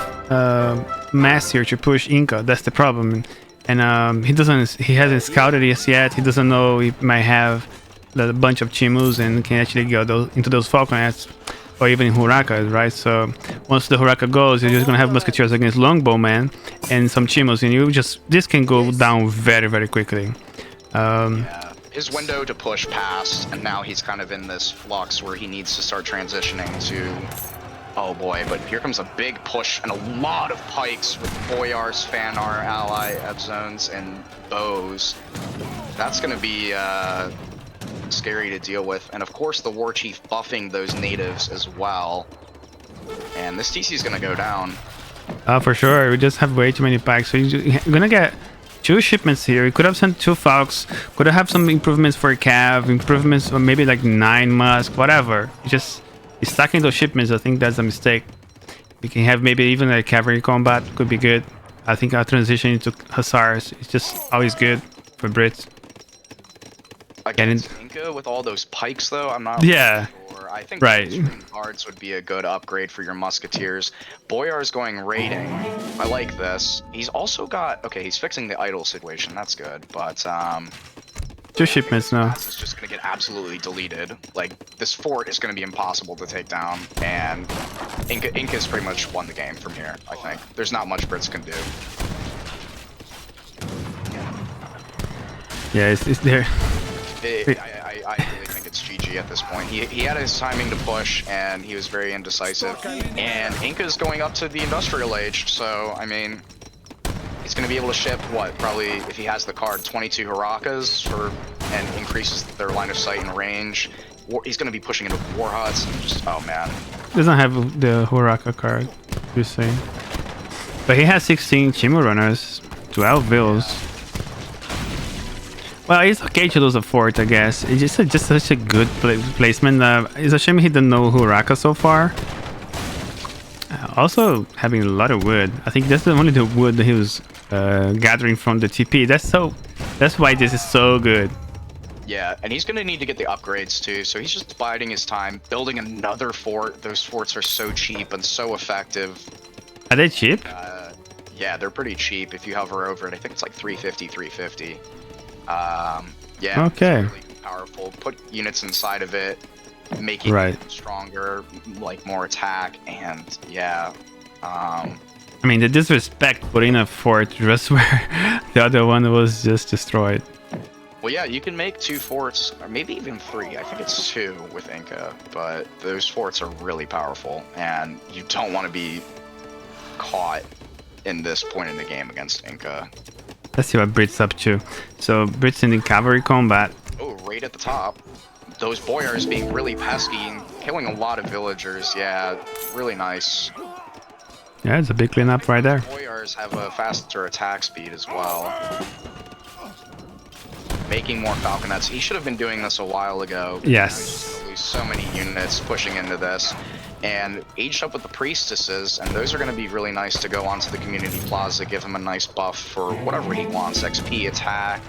mass here to push Inca. That's the problem. And he hasn't scouted this yet. He doesn't know he might have a bunch of Chimus and can actually go into those falconets. Or even Huraka, right? So once the Huraka goes, you're just gonna have musketeers against longbowmen and some Chimus, and this can go down very, very quickly. Yeah. His window to push passed, and now he's kind of in this flux where he needs to start transitioning to... Oh boy, but here comes a big push and a lot of pikes with Boyars, Fanar, ally, F-zones, and bows. That's gonna be scary to deal with. And of course the war chief buffing those natives as well. And this TC is gonna go down. For sure. We just have way too many pikes. So you're gonna get 2 shipments here. We could have sent 2 Falks. Could have some improvements for Cav, improvements or maybe like 9 Musk, whatever. Just stacking those shipments, I think that's a mistake. We can have maybe even a cavalry combat could be good. I think our transition into Hussars is just always good for Brits. Against Inca with all those pikes though, I'm not sure. I think guards would be a good upgrade for your musketeers. Boyar's going raiding. I like this. He's also got... Okay, he's fixing the idle situation. That's good, but... 2 shipments now. It's just gonna get absolutely deleted. Like, this fort is gonna be impossible to take down, and Inca's pretty much won the game from here, I think. There's not much Brits can do. Yeah, it's there. I really think it's GG at this point. He had his timing to push, and he was very indecisive. And Inca's going up to the industrial age, so, I mean... He's going to be able to ship, what, probably, if he has the card, 22 Hurakas and increases their line of sight and range. He's going to be pushing into war huts and just, oh man. Doesn't have the Huraka card, you're saying. But he has 16 Chimu runners, 12 Vills. Well, it's okay to lose a fort, I guess. It's just such a good placement. It's a shame he didn't know Huraka so far. Also having a lot of wood. I think that's only the wood that he was gathering from the TP. That's why this is so good. Yeah, and he's gonna need to get the upgrades too, so he's just biding his time, building another fort. Those forts are so cheap and so effective. Are they cheap? Yeah, they're pretty cheap if you hover over it. I think it's like 350, 350. Yeah, okay. It's really powerful. Put units inside of it, making it stronger, like more attack, and yeah. I mean, the disrespect putting a fort just where the other one was just destroyed. Well, yeah, you can make 2 forts, or maybe even 3. I think it's 2 with Inca, but those forts are really powerful, and you don't want to be caught in this point in the game against Inca. Let's see what Brit's up to. So, Brit's in the cavalry combat. Oh, right at the top. Those Boyars being really pesky and killing a lot of villagers. Yeah, really nice. Yeah, it's a big cleanup right there. Boyars have a faster attack speed as well. Making more falconets. He should have been doing this a while ago. Yes. There's so many units pushing into this. And aged up with the priestesses, and those are going to be really nice to go onto the community plaza, give him a nice buff for whatever he wants. XP, attack,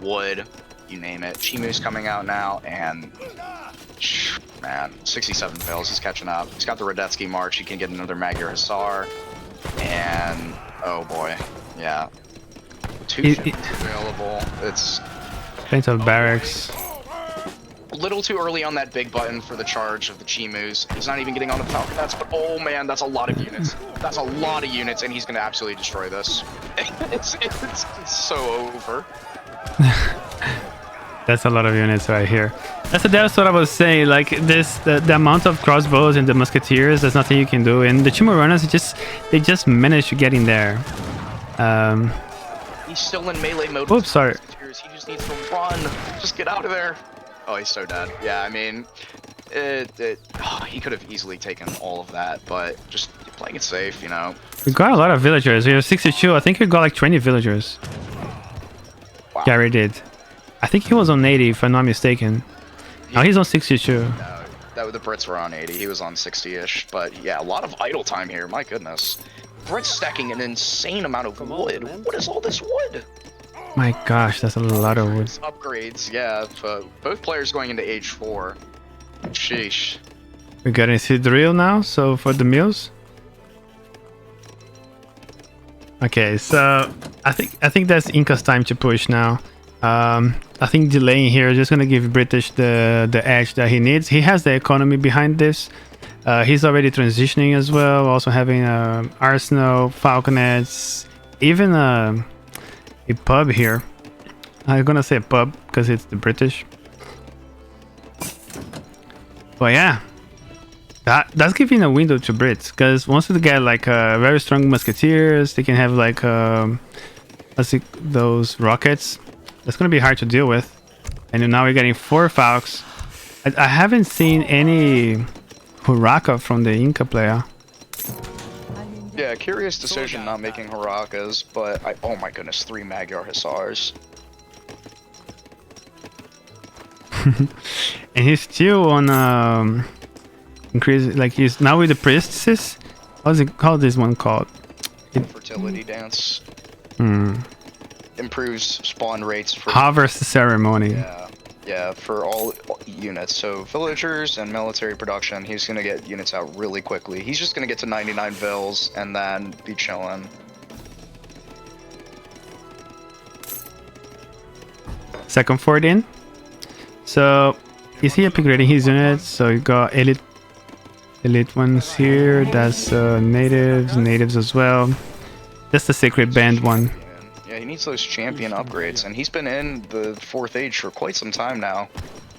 wood, you name it. Chimu's coming out now, and Man, 67 fails. He's catching up. He's got the Radetzky March. He can get another Magyar Hussar. And, oh boy. Yeah. Two ships available. It's... Plenty of barracks. A little too early on that big button for the charge of the Chimus. He's not even getting on the Falconets, but oh man, that's a lot of units. That's a lot of units, and he's going to absolutely destroy this. it's so over. That's a lot of units right here. That's what I was saying. Like this, the amount of crossbows and the musketeers, there's nothing you can do. And the Chimuronas, they just managed to get in there. He's still in melee mode. Oops, sorry. He just needs to run. Just get out of there. Oh, he's so dead. Yeah, I mean, he could have easily taken all of that, but just playing it safe, you know. We got a lot of villagers. We have 62. I think we got like 20 villagers. Wow. Carey did. I think he was on 80, if I'm not mistaken. No, he's on 62. No, the Brits were on 80. He was on 60-ish. But yeah, a lot of idle time here. My goodness. Brits stacking an insane amount of wood. What is all this wood? My gosh, that's a lot of wood. Upgrades, yeah. Both players going into age 4. Sheesh. We got a drill now, so for the mills. Okay, so I think that's Inca's time to push now. I think delaying here is just gonna give British the edge that he needs. He has the economy behind this. He's already transitioning as well, also having arsenal, falconets, even a pub here. I'm gonna say a pub because it's the British. But yeah, that's giving a window to Brits, because once they get like very strong musketeers, they can have like let's see, those rockets. That's gonna be hard to deal with. And now we're getting 4 Falks. I haven't seen any Huraka from the Inca player. Yeah, curious decision not making Hurakas, but oh my goodness, 3 Magyar Hussars. And he's still on increase, like he's now with the priestesses. How's it called? This one called? Fertility dance. Hmm. Improves spawn rates for harvest ceremony. Yeah, for all units. So villagers and military production, he's gonna get units out really quickly. He's just gonna get to 99 vills and then be chilling. Second fort in. So is he upgrading his units? So you got elite ones here. That's natives as well. That's the sacred band one. Yeah, he needs those champion upgrades, and he's been in the 4th age for quite some time now.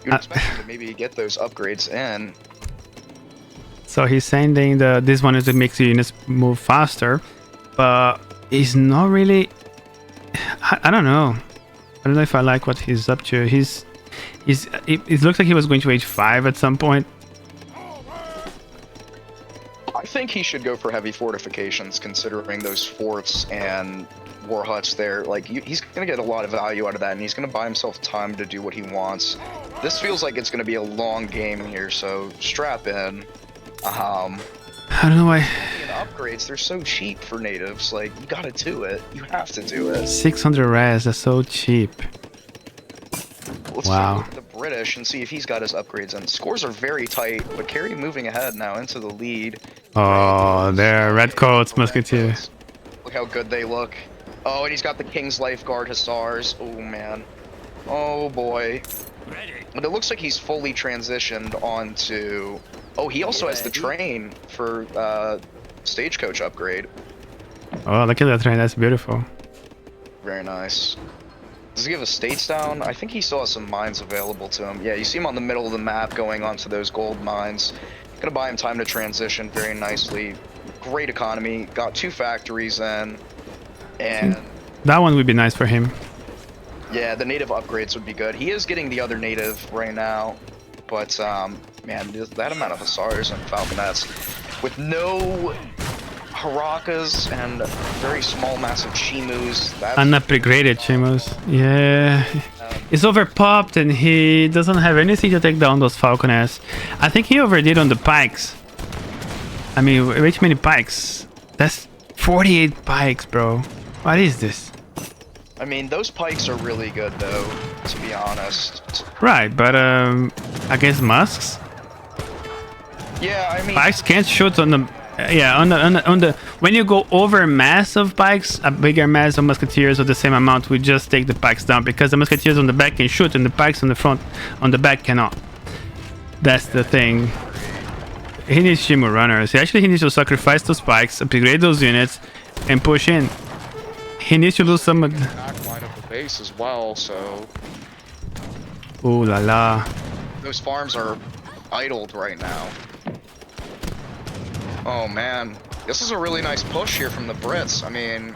You'd expect him to maybe get those upgrades in. So he's sending this one is to make the units move faster, but he's not really. I don't know. I don't know if I like what he's up to. It looks like he was going to age 5 at some point. I think he should go for heavy fortifications, considering those forts and war huts there. Like, he's gonna get a lot of value out of that, and he's gonna buy himself time to do what he wants. This feels like it's gonna be a long game here, so strap in. I don't know why. And upgrades, they're so cheap for natives. Like, you gotta do it. You have to do it. 600 res, that's so cheap. Let's wow. look at the British and see if he's got his upgrades in. Scores are very tight, but Carey moving ahead now into the lead. Oh, there, redcoats, musketeers. Look how good they look. Oh, and he's got the King's Lifeguard Hussars. Oh, man. Oh, boy. But it looks like he's fully transitioned onto... Oh, he also has the train for stagecoach upgrade. Oh, look at that train. That's beautiful. Very nice. Does he have a states down? I think he still has some mines available to him. Yeah, you see him on the middle of the map going onto those gold mines. Gonna buy him time to transition very nicely. Great economy. Got 2 factories in. And that one would be nice for him. yeah, the native upgrades would be good. He is getting the other native right now, but man, that amount of Hussars and Falconets with no Hurakas and very small, massive Chimus. Unupgraded Chimus. Yeah. It's overpopped and he doesn't have anything to take down those Falconets. I think he overdid on the pikes. I mean, way too many pikes. That's 48 pikes, bro. What is this? I mean, those pikes are really good, though, to be honest. Right, but against musks. Yeah, I mean, Bikes can't shoot on the yeah on the when you go over mass of bikes, a bigger mass of musketeers of the same amount, we just take the bikes down because the musketeers on the back can shoot and the bikes on the front on the back cannot. That's the thing. He needs Shimu runners. He needs to sacrifice those bikes, upgrade those units, and push in. He needs to lose some of the back line of the base as well, so ooh la la. those farms are idled right now. Oh man, this is a really nice push here from the Brits. I mean,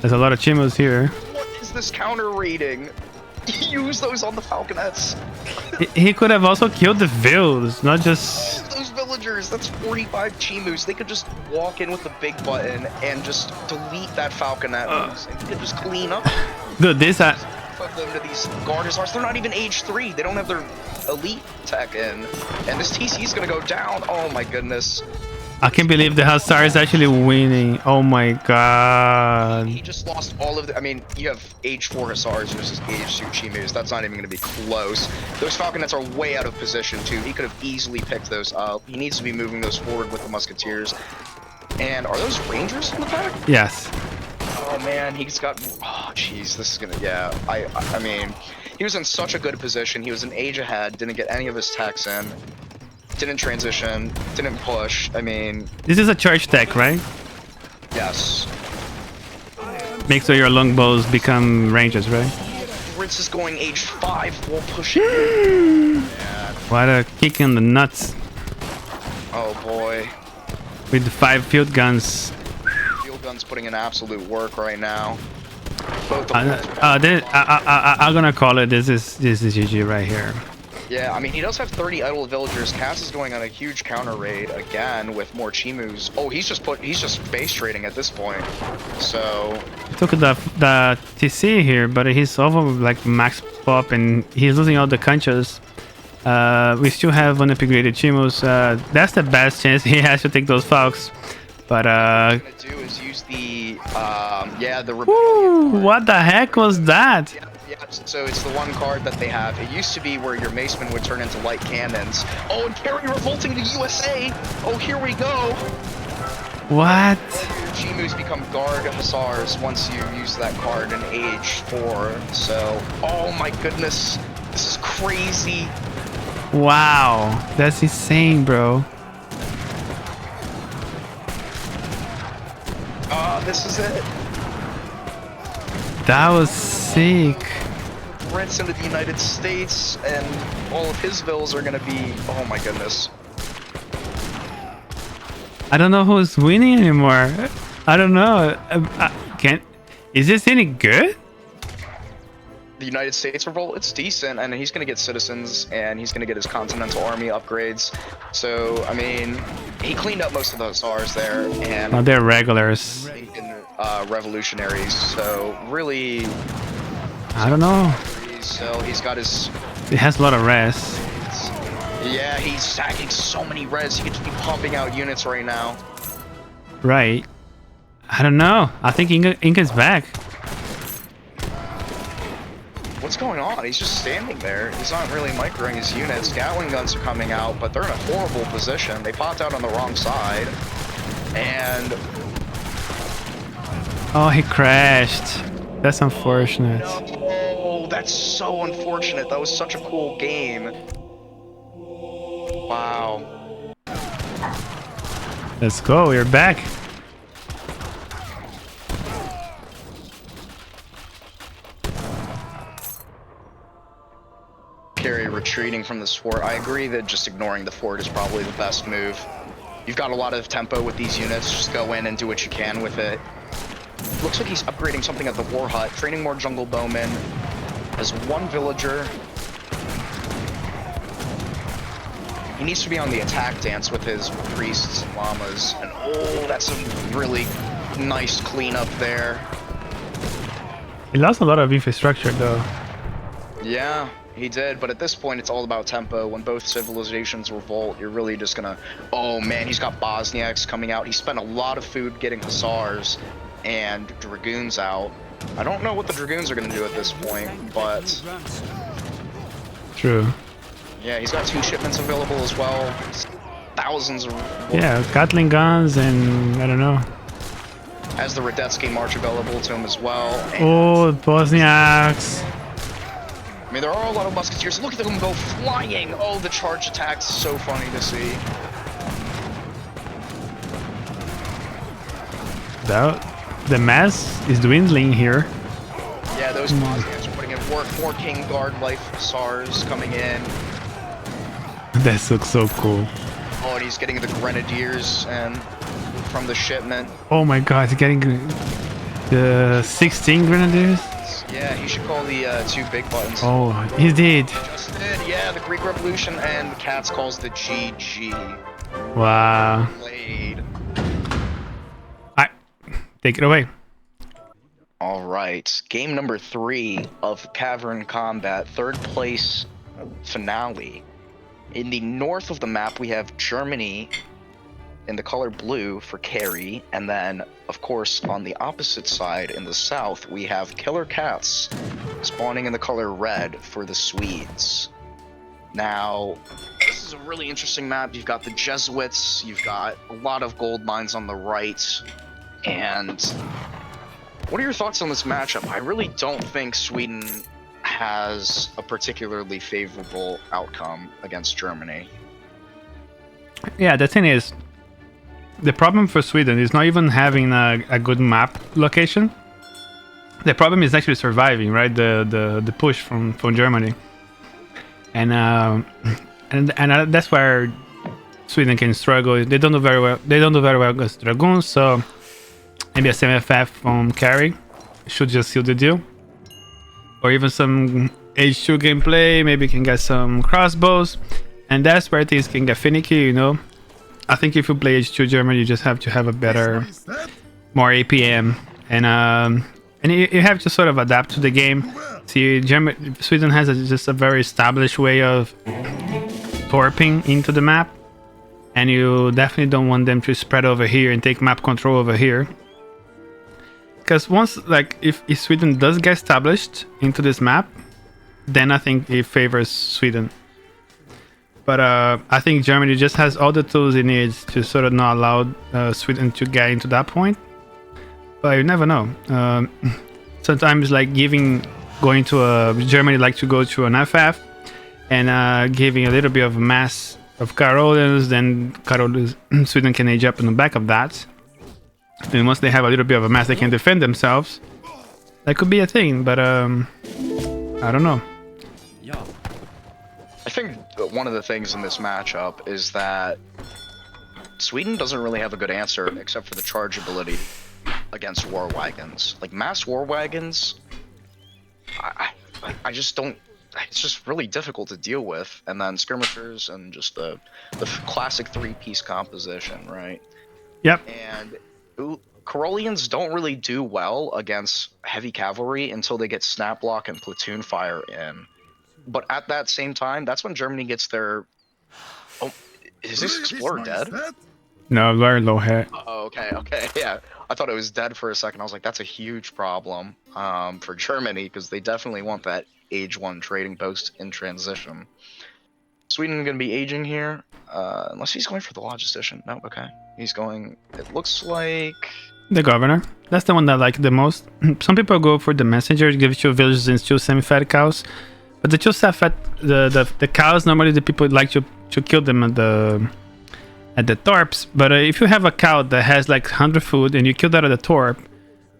There's a lot of Chimus here. what is this counter raiding? Use those on the Falconets. He could have also killed the Vills, not just... Those villagers, that's 45 Chimus. They could just walk in with the big button and just delete that Falconet and you could just clean up. Dude, this... Put them to these guard hussars. They're not even age 3. They don't have their elite tech in. And this TC is gonna go down. Oh my goodness. I can't believe the Hussar is actually winning. Oh my god. He just lost all of the... I mean, you have age 4 hussars versus age 2 Chimus. That's not even gonna be close. Those Falconets are way out of position too. He could have easily picked those up. He needs to be moving those forward with the musketeers. And are those rangers in the back? Yes. Oh man, he's got... Oh jeez, this is gonna... Yeah, I mean, he was in such a good position. He was an age ahead, didn't get any of his techs in, didn't transition, didn't push. I mean... This is a charge tech, right? Yes. Make sure your longbows become rangers, right? Ritz is going age 5 while pushing. Yeah. What a kick in the nuts. Oh boy. With the 5 field guns. Field guns putting in absolute work right now. Both I'm gonna call it. This is GG right here. Yeah, I mean, he does have 30 idle villagers. Cass is going on a huge counter raid again with more Chimus. Oh, he's just base trading at this point. So Took the TC here, but he's over like max pop and he's losing all the conchas. We still have unupgraded Chimus. That's the best chance he has to take those Falks. But what I'm gonna do is use the the woo, what the heck was that? Yeah, so it's the one card that they have. It used to be where your macemen would turn into light cannons. Oh, and Carey revolting the USA! Oh, here we go! What? Your Chimus become guard hussars once you use that card in age 4. So, oh my goodness, this is crazy. Wow, that's insane, bro. This is it. That was sick. Brits into the United States, and all of his vills are gonna be. Oh my goodness. I don't know who's winning anymore. I don't know. Can't. Is this any good? The United States revolt, it's decent, and he's gonna get citizens, and he's gonna get his Continental Army upgrades. So, I mean, he cleaned up most of those R's there, and Oh, they're regulars. revolutionaries. So, really, I don't know. so he's got his. It has a lot of res. Yeah, he's stacking so many reds. He could just be pumping out units right now. Right. I don't know. I think Inca's back. What's going on? He's just standing there. He's not really microing his units. Gatling guns are coming out, but they're in a horrible position. They popped out on the wrong side. And... Oh, he crashed. That's unfortunate. Oh, that's so unfortunate. That was such a cool game. Wow. Let's go. We're back. Carey retreating from this fort. I agree that just ignoring the fort is probably the best move. You've got a lot of tempo with these units. Just go in and do what you can with it. Looks like he's upgrading something at the war hut, training more jungle bowmen. Has one villager. He needs to be on the attack dance with his priests and llamas. And oh, that's a really nice cleanup there. He lost a lot of infrastructure though. Yeah, he did, but at this point it's all about tempo. When both civilizations revolt, you're really just gonna... Oh man, he's got Bosniaks coming out. He spent a lot of food getting Hussars and Dragoons out. I don't know what the Dragoons are gonna do at this point, but... True. Yeah, he's got 2 shipments available as well. Thousands of... Yeah, Gatling guns and I don't know. Has the Radetzky March available to him as well. And, Oh, Bosniaks. I mean, there are a lot of musketeers. Look at them go flying. Oh, the charge attacks. So funny to see. The mass is dwindling here. Yeah, those Bosniaks are putting in work. 4 King Guard Life SARs coming in. That looks so cool. Oh, and he's getting the Grenadiers and from the shipment. Oh my god, he's getting the 16 Grenadiers? Yeah, he should call the 2 big buttons. Oh, he did. Just did, yeah, the Greek Revolution, and Katz calls the GG. Wow. Played. Alright, take it away. Alright, game number 3 of Cavern Combat, 3rd place finale. In the north of the map, we have Germany in the color blue for Carey, and then, of course, on the opposite side, in the south, we have Killerkatze spawning in the color red for the Swedes. Now, this is a really interesting map. You've got the Jesuits, you've got a lot of gold mines on the right, and what are your thoughts on this matchup? I really don't think Sweden has a particularly favorable outcome against Germany. Yeah, the thing is, the problem for Sweden is not even having a good map location. The problem is actually surviving, right? The push from Germany, and that's where Sweden can struggle. They don't do very well. They don't do very well against Dragoons, so maybe a semi-FF from Carey should just seal the deal, or even some H2 gameplay. Maybe can get some crossbows, and that's where things can get finicky, you know. I think if you play H2 Germany, you just have to have a better, more APM, and you have to sort of adapt to the game. See, Sweden has just a very established way of torping into the map, and you definitely don't want them to spread over here and take map control over here. Because once, like, if Sweden does get established into this map, then I think it favors Sweden. But I think Germany just has all the tools it needs to sort of not allow Sweden to get into that point. But you never know. Sometimes, like, going to Germany like to go to an FF and giving a little bit of mass of Karolians, then Sweden can age up in the back of that. And once they have a little bit of a mass, they can defend themselves. That could be a thing, but I don't know. I think one of the things in this matchup is that Sweden doesn't really have a good answer except for the charge ability against war wagons. Like, mass war wagons, I just don't... It's just really difficult to deal with. And then skirmishers and just the classic 3-piece composition, right? Yep. And Karolians don't really do well against heavy cavalry until they get snap block and platoon fire in. But at that same time, that's when Germany gets their... Oh, is this Explorer dead? No, very low hit. Oh, okay, yeah. I thought it was dead for a second. I was like, that's a huge problem for Germany, because they definitely want that Age 1 trading post in transition. Sweden going to be aging here, unless he's going for the logistician. No, okay. He's going... It looks like... The governor. That's the one that I like the most. Some people go for the messenger. It gives you villages and 2 semi-fat cows. But the 2 fat, the cows, normally the people like to kill them at the torps. But if you have a cow that has like 100 food and you kill that at the torp,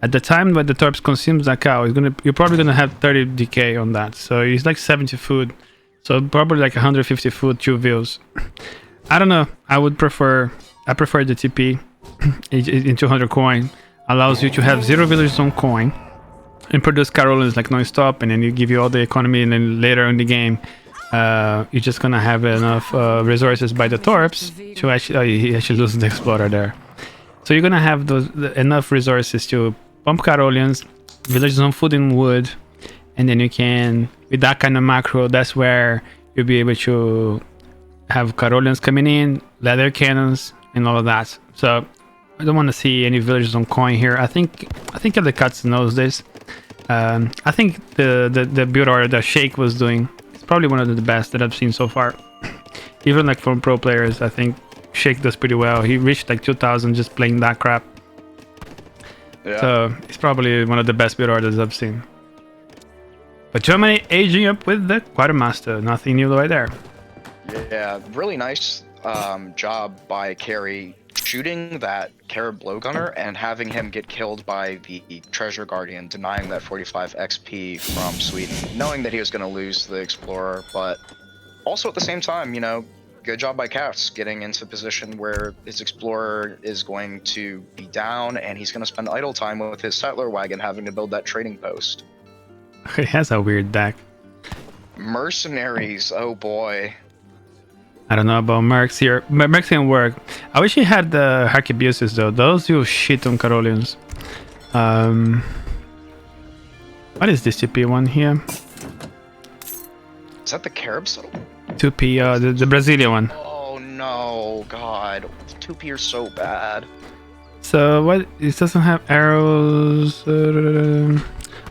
at the time when the torps consumes that cow, you're probably gonna have 30 decay on that. So it's like 70 food. So probably like 150 food, 2 views. I don't know. I prefer the TP in 200 coin. Allows you to have 0 villagers on coin and produce Karolians like non-stop, and then you give you all the economy, and then later in the game you're just gonna have enough resources by the torps to actually... he actually loses the explorer there. So you're gonna have enough resources to pump Karolians, villages on food and wood, and then you can, with that kind of macro, that's where you'll be able to have Karolians coming in, leather cannons, and all of that. So I don't want to see any villagers on coin here. I think Killerkatze knows this. I think the build order that Shake was doing It's probably one of the best that I've seen so far. Even like from pro players, I think Shake does pretty well. He reached like 2000 just playing that crap. Yeah. So it's probably one of the best build orders I've seen. But Germany aging up with the Quartermaster. Nothing new right there. Yeah, really nice job by Carey shooting that Carib blowgunner and having him get killed by the Treasure Guardian, denying that 45 XP from Sweden, knowing that he was going to lose the Explorer, but also at the same time, you know, good job by Katz getting into a position where his Explorer is going to be down and he's going to spend idle time with his settler wagon having to build that trading post. He has a weird deck. Mercenaries, oh boy. I don't know about Mercs here. Mercs can work. I wish he had the Arquebuses though. Those do shit on Carolians. What is this TP one here? Is that the Carib settle? 2P, the Brazilian one. Oh no, god. 2P are so bad. So what? It doesn't have arrows.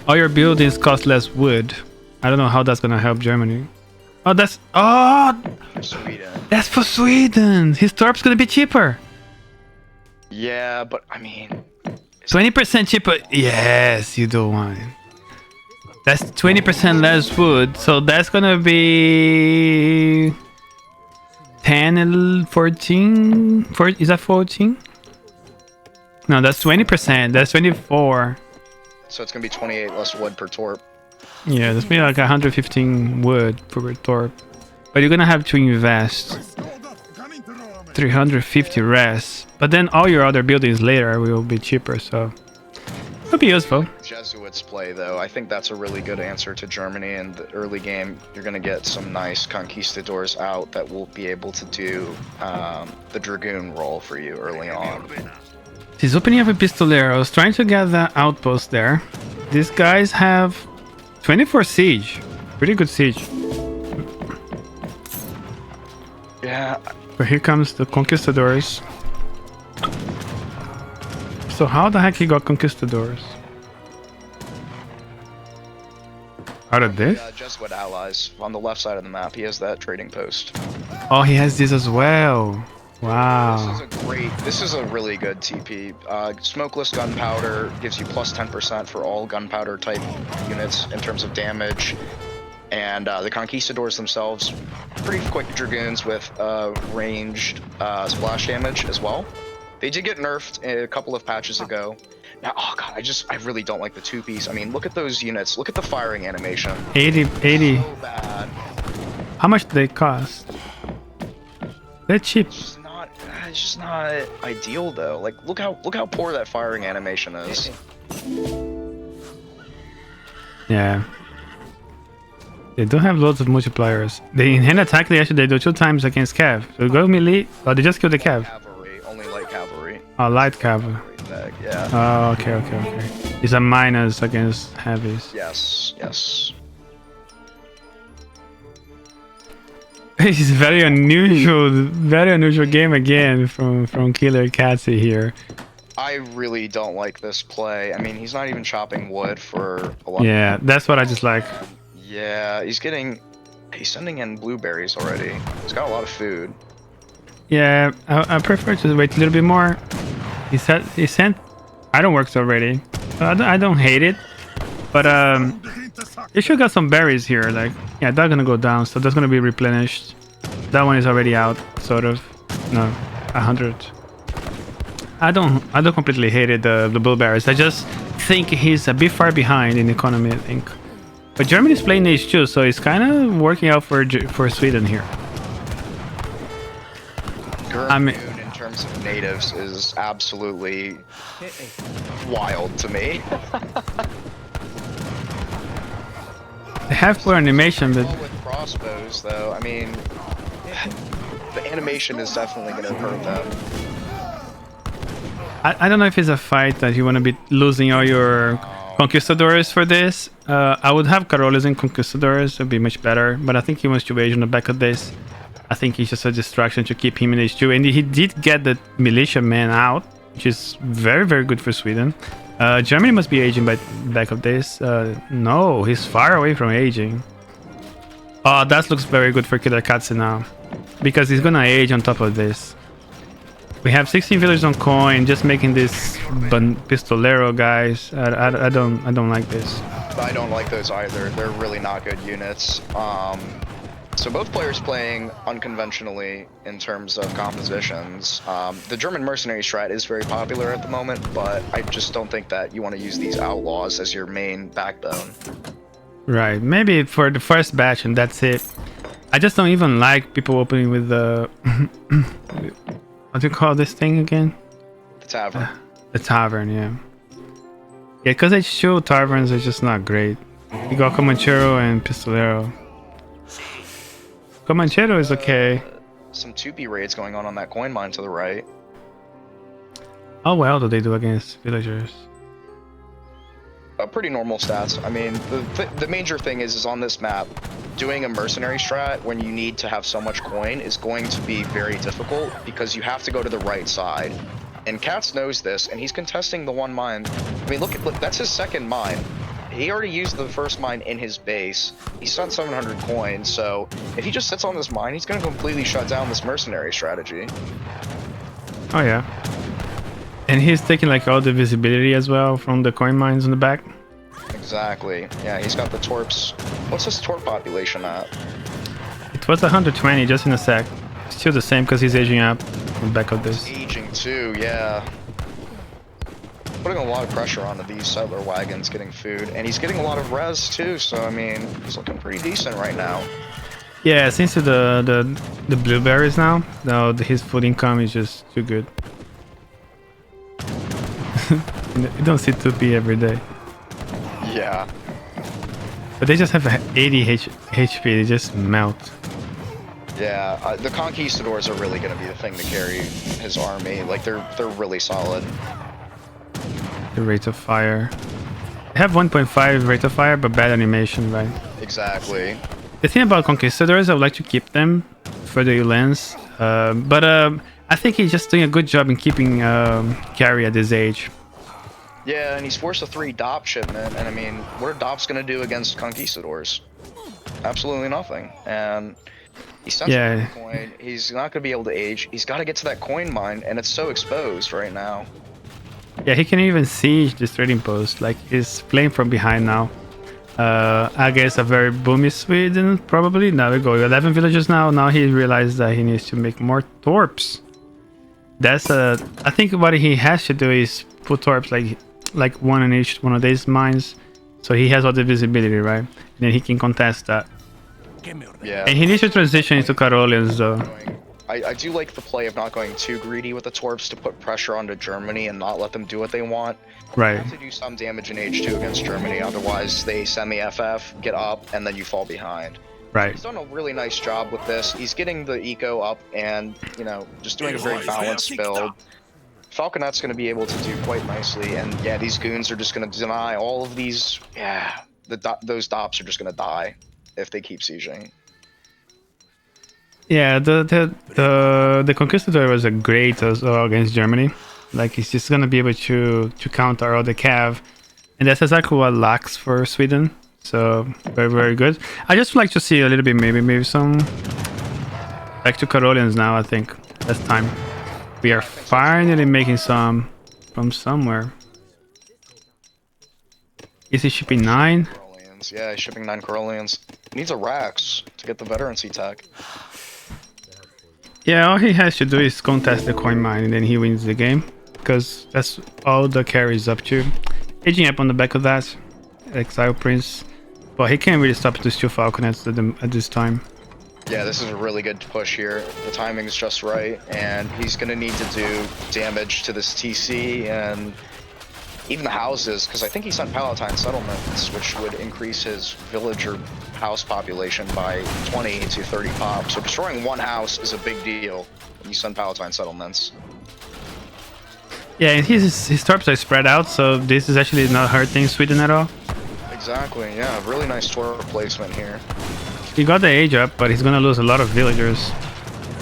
All your buildings cost less wood. I don't know how that's gonna help Germany. Oh, that's Sweden. That's for Sweden. His torp's gonna be cheaper. Yeah, but I mean, 20% cheaper. Yes, you do want it. That's 20% less wood, so that's gonna be 10 and 14. Is that 14? No, that's 20%. That's 24. So it's gonna be 28 less wood per torp. Yeah, that's maybe like 115 wood per torp. But you're gonna have to invest 350 res. But then all your other buildings later will be cheaper, so it'll be useful. Jesuits play though. I think that's a really good answer to Germany in the early game. You're gonna get some nice conquistadors out that will be able to do the dragoon role for you early on. He's opening up a pistoleros, trying to get that outpost there. These guys have 24 siege. Pretty good siege. Yeah. So here comes the conquistadors. So how the heck he got conquistadors? Out of this? Jesuit allies on the left side of the map. He has that trading post. Oh, he has this as well. Wow. This is a really good TP. Smokeless gunpowder gives you plus 10% for all gunpowder type units in terms of damage. And the conquistadors themselves, pretty quick dragoons with ranged splash damage as well. They did get nerfed a couple of patches ago. Now, oh god, I really don't like the 2Ps. I mean, look at those units. Look at the firing animation. 80. So bad. How much do they cost? They're cheap. It's just not ideal though. Like, look how poor that firing animation is. Yeah. They don't have loads of multipliers. They in hand attack they do 2 times against Cav. So go melee. Oh, they just killed the Cav. Cavalry, only light cavalry. Oh, light Cav. Yeah. Oh, okay. It's a minus against heavies. Yes. It's very unusual game again from Killerkatze here. I really don't like this play. I mean, he's not even chopping wood for a lot. Yeah, that's what I just like. Yeah, he's sending in blueberries already. He's got a lot of food. Yeah, I prefer to wait a little bit more. He sent ironworks already. I don't hate it, but you should got some berries here. Like, yeah, that's gonna go down, so that's gonna be replenished. That one is already out, sort of. No, 100. I don't completely hate it, the blueberries. I just think he's a bit far behind in economy, I think. But Germany's playing H2, so it's kind of working out for Sweden here. I mean, in terms of natives is absolutely wild to me. They have poor animation, but with crossbows, though, I mean, the animation is definitely going to hurt them. I don't know if it's a fight that you want to be losing all your conquistadors for this. I would have Carolus and conquistadors, it'd be much better, but I think he wants to age on the back of this. I think he's just a distraction to keep him in H2, and he did get the militiaman out, which is very, very good for Sweden. Germany must be aging by back of this. No, he's far away from aging. Oh, that looks very good for Killerkatze now, because he's gonna age on top of this. We have 16 villagers on coin, just making this pistolero guys. I don't like this. I don't like those either. They're really not good units. So both players playing unconventionally in terms of compositions. The German mercenary strat is very popular at the moment, but I just don't think that you want to use these outlaws as your main backbone. Right, maybe for the first batch and that's it. I just don't even like people opening with the what do you call this thing again? The tavern. The tavern, yeah. Yeah, because H2 taverns are just not great. You got Comanchero and Pistolero. Comanchero is okay. Some 2B raids going on that coin mine to the right. How well do they do against villagers? Pretty normal stats. I mean, the major thing is on this map, doing a mercenary strat when you need to have so much coin is going to be very difficult because you have to go to the right side. And Katz knows this, and he's contesting the one mine. I mean, look, that's his second mine. He already used the first mine in his base. He spent 700 coins, so if he just sits on this mine, he's going to completely shut down this mercenary strategy. Oh yeah. And he's taking like all the visibility as well from the coin mines in the back. Exactly. Yeah, he's got the torps. What's his torp population at? It was 120 just in a sec. Still the same because he's aging up on the back of this. He's aging too, yeah. Putting a lot of pressure onto these settler wagons getting food, and he's getting a lot of res too, so I mean, he's looking pretty decent right now. Yeah, since the blueberries now, his food income is just too good. You don't see 2P every day. Yeah. But they just have 80 HP, they just melt. Yeah, the conquistadors are really going to be the thing to carry his army. Like, they're really solid. The rate of fire. They have 1.5 rate of fire, but bad animation, right? Exactly. The thing about conquistadors, I would like to keep them for the Ulens. But I think he's just doing a good job in keeping Carey at this age. Yeah, and he's forced a 3 DOP shipment, and I mean, what are DOPs gonna do against conquistadors? Absolutely nothing. And he sends the coin, he's not gonna be able to age, he's gotta get to that coin mine, and it's so exposed right now. Yeah, he can even siege this trading post, like he's playing from behind now. I guess a very boomy Sweden, probably. Now we go 11 villagers now he realized that he needs to make more torps. That's I think what he has to do is put torps like one in each one of these mines, so he has all the visibility, right? And then he can contest that. Yeah. And he needs to transition into Carolians though. I do like the play of not going too greedy with the torps to put pressure onto Germany and not let them do what they want. Right. You have to do some damage in H2 against Germany, otherwise they send the FF, get up, and then you fall behind. Right. He's done a really nice job with this. He's getting the eco up and, you know, just doing a very balanced build. Falconet's going to be able to do quite nicely, and yeah, these goons are just going to deny all of these. Yeah, those DOPs are just going to die if they keep sieging. Yeah, the Conquistador was a great as well against Germany. Like he's just gonna be able to counter all the cav, and that's exactly what lacks for Sweden. So very good. I just would like to see a little bit maybe some back to Carolians now. I think that's time. We are finally making some from somewhere. Is he shipping 9? Yeah, he's shipping 9 Carolians. He needs a Rax to get the veterancy tech. Yeah, all he has to do is contest the coin mine and then he wins the game. Because that's all the Carey is up to. Aging up on the back of that. Exile Prince. But he can't really stop these 2 Falconets at this time. Yeah, this is a really good push here. The timing is just right. And he's going to need to do damage to this TC and even the houses. Because I think he sent Palatine settlements, which would increase his villager house population by 20 to 30 pop. So destroying one house is a big deal when you send Palatine settlements. Yeah, and his torps are spread out, so this is actually not hurting Sweden at all. Exactly, yeah, really nice torp placement here. He got the age up, but he's gonna lose a lot of villagers.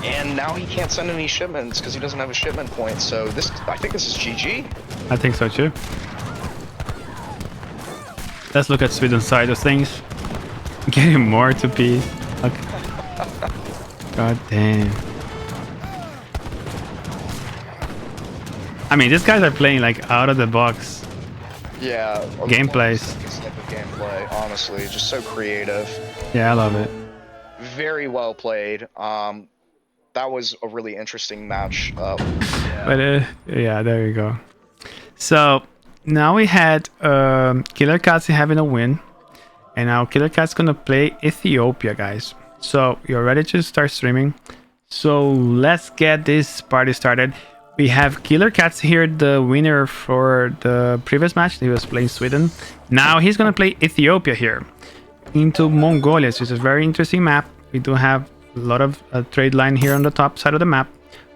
And now he can't send any shipments because he doesn't have a shipment point. So I think this is GG. I think so too. Let's look at Sweden's side of things. Getting more to P. God damn. I mean, these guys are playing like out of the box Yeah. gameplays. This type of gameplay, honestly, just so creative. Yeah, I love it. Very well played. That was a really interesting match. But yeah, there you go. So now we had Killerkatze having a win, and now Killerkatze gonna play Ethiopia, guys. So you're ready to start streaming. So let's get this party started. We have Killerkatze here, the winner for the previous match. He was playing Sweden. Now he's gonna play Ethiopia here into Mongolia. So it's a very interesting map. We do have a lot of trade line here on the top side of the map.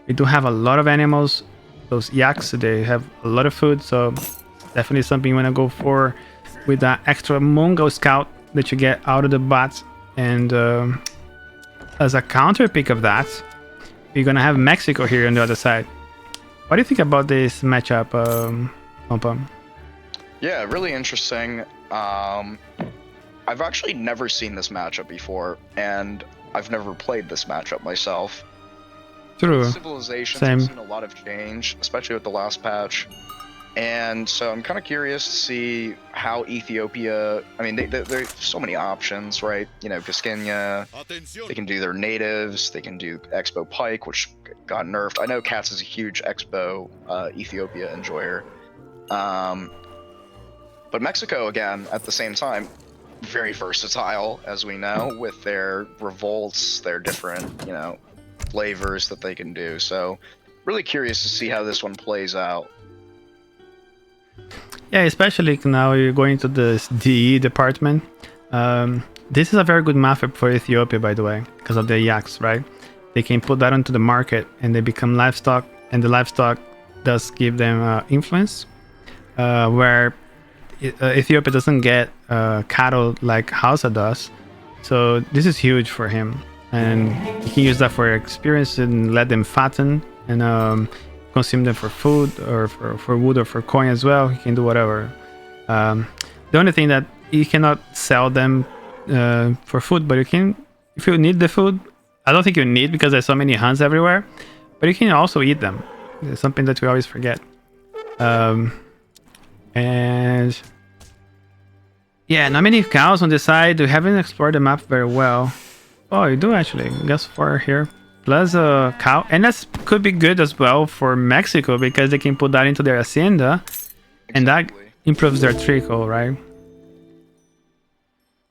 We do have a lot of animals. Those yaks, they have a lot of food, so definitely something you want to go for with that extra Mongol scout that you get out of the bots. And as a counter pick of that, you're gonna have Mexico here on the other side. What do you think about this matchup, Pom? Yeah, really interesting. I've actually never seen this matchup before, and I've never played this matchup myself. True. Civilizations Same. have seen a lot of change, especially with the last patch. And so I'm kind of curious to see how Ethiopia... I mean, there's so many options, right? You know, Gaskenya, they can do their natives, they can do Expo Pike, which got nerfed. I know Katz is a huge Expo Ethiopia enjoyer. But Mexico, again, at the same time, very versatile, as we know, with their revolts, their different, you know, flavors that they can do. So really curious to see how this one plays out. Yeah, especially now you're going to the DE department. This is a very good map for Ethiopia, by the way, because of the yaks, right? They can put that onto the market and they become livestock, and the livestock does give them influence, where Ethiopia doesn't get cattle like Hausa does. So this is huge for him, and you can use that for experience and let them fatten and consume them for food or for wood or for coin as well. You can do whatever. The only thing that you cannot sell them for food, but you can, if you need the food. I don't think you need, because there's so many hunts everywhere, but you can also eat them. It's something that we always forget. And yeah, not many cows on this side. We haven't explored the map very well. Oh, you do actually. Gas 4 here. Plus a cow. And that could be good as well for Mexico, because they can put that into their hacienda. And that improves their trickle, right?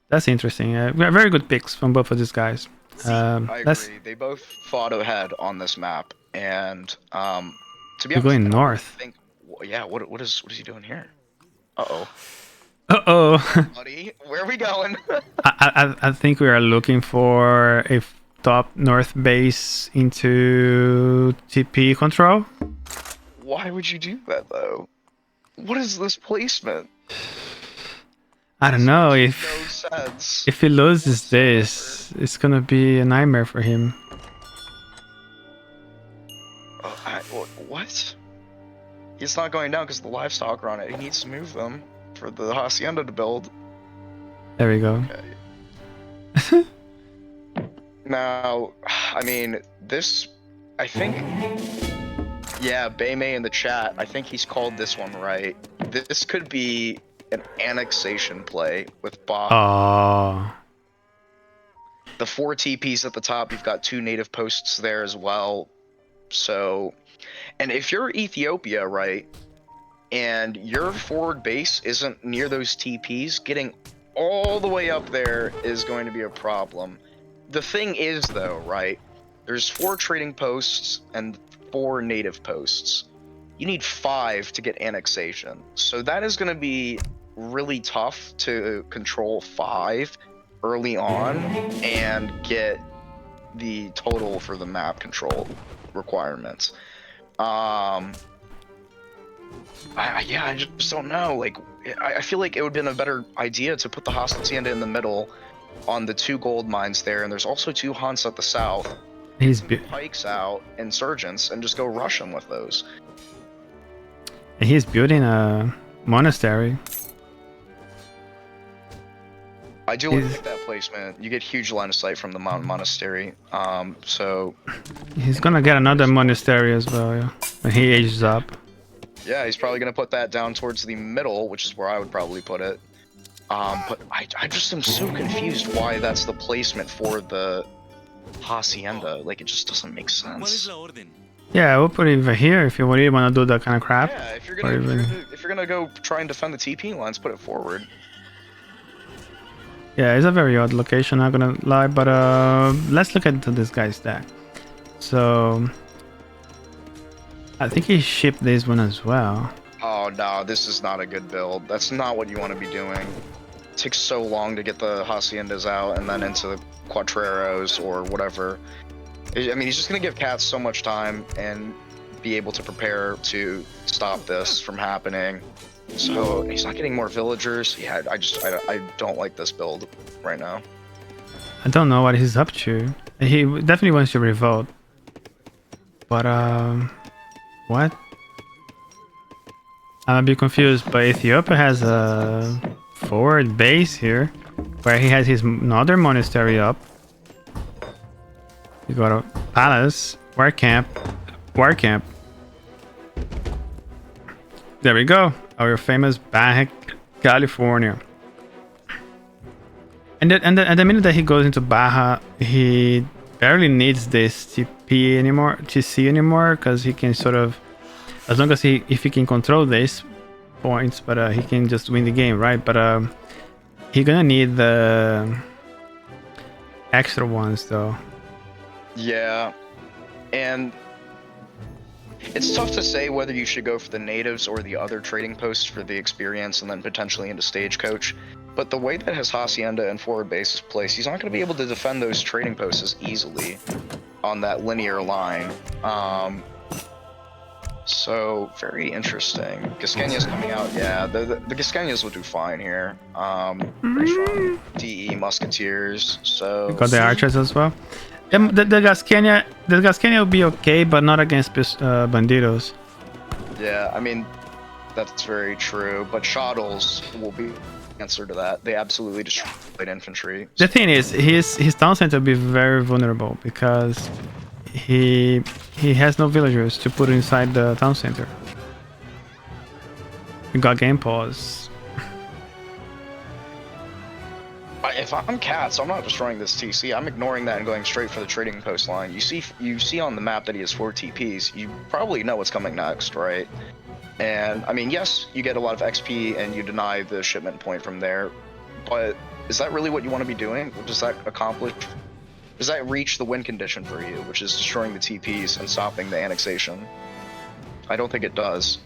That's interesting. Very good picks from both of these guys. I agree. They both fought ahead on this map, and to be honest, going north. Yeah. What is he doing here? Uh oh. Buddy, where are we going? I think we are looking for a top north base into TP control. Why would you do that though? What is this placement? I don't know. No sense. If he loses this, it's gonna be a nightmare for him. What? He's not going down because the livestock are on it. He needs to move them for the hacienda to build. There we go. Okay. Now, I mean, this, I think, yeah, Baymay in the chat, I think he's called this one right. This could be an annexation play with Bob. Oh. The 4 TPs at the top, you've got 2 native posts there as well. So, and if you're Ethiopia, right, and your forward base isn't near those TPs, getting all the way up there is going to be a problem. The thing is, though, right, there's 4 trading posts and 4 native posts. You need 5 to get annexation. So that is going to be really tough to control 5 early on and get the total for the map control requirements. I just don't know. Like, I feel like it would have been a better idea to put the hacienda in the middle on the 2 gold mines there, and there's also 2 hunts at the south. He's pikes out insurgents and just go rush them with those. And he's building a monastery. I do like that placement. You get huge line of sight from the Mountain Monastery. So He's gonna get another monastery as well, yeah, when he ages up. yeah, he's probably gonna put that down towards the middle, which is where I would probably put it. But I just am so confused why that's the placement for the hacienda. Like, it just doesn't make sense. Yeah, we'll put it over here if you really want to do that kind of crap. Yeah, if you're gonna go try and defend the TP lines, put it forward. Yeah, it's a very odd location, not gonna lie, but let's look at this guy's stack. So I think he shipped this one as well. Oh no, this is not a good build. That's not what you want to be doing. It takes so long to get the haciendas out and then into the cuatreros or whatever. I mean, he's just gonna give Cats so much time and be able to prepare to stop this from happening. So he's not getting more villagers. Yeah, I don't like this build right now. I don't know what he's up to. He definitely wants to revolt. But what? I'm a bit confused, but Ethiopia has a forward base here where he has his another monastery up. You got a palace, war camp. There we go, our famous Baja, California. And the minute that he goes into Baja, he barely needs this TC anymore, because he can sort of, as long as if he can control these points, but he can just win the game, right? But he's gonna need the extra ones though. Yeah, and it's tough to say whether you should go for the natives or the other trading posts for the experience and then potentially into stagecoach. But the way that his hacienda and forward base is placed, he's not going to be able to defend those trading posts as easily on that linear line. So very interesting. Gasquenia's coming out. Yeah, the Gasquenias will do fine here. Pretty strong DE musketeers. So You got the archers as well. The Gasquenia will be okay, but not against bandidos. yeah, I mean that's very true. But Shottles will be answer to that. They absolutely destroyed infantry. The thing is, his town center will be very vulnerable because he has no villagers to put inside the town center. We got game pause. If I'm Cats, I'm not destroying this TC. I'm ignoring that and going straight for the trading post line. You see on the map that he has 4 TPs. You probably know what's coming next, right? And I mean, yes, you get a lot of XP and you deny the shipment point from there, but is that really what you want to be doing? Does that accomplish? Does that reach the win condition for you, which is destroying the TPs and stopping the annexation? I don't think it does.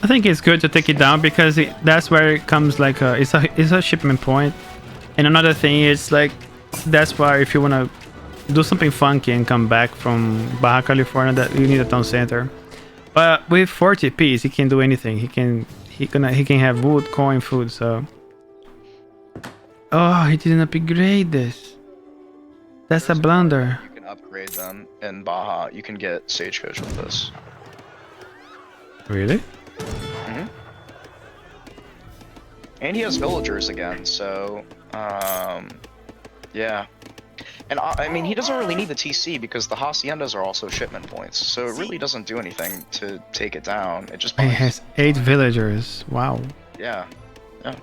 I think it's good to take it down because that's where it comes like it's a shipment point. And another thing is like that's why if you want to do something funky and come back from Baja California, that you need a town center. But with 4 TPs, he can do anything. He can have wood, coin, food. So oh, he didn't upgrade this. That's a blunder. You can upgrade them in Baja. You can get stagecoach with this. Really? Mm-hmm. And he has villagers again, so yeah. And I mean, he doesn't really need the TC because the haciendas are also shipment points, so it really doesn't do anything to take it down. It just He has 8 villagers. Wow. Yeah. Yeah.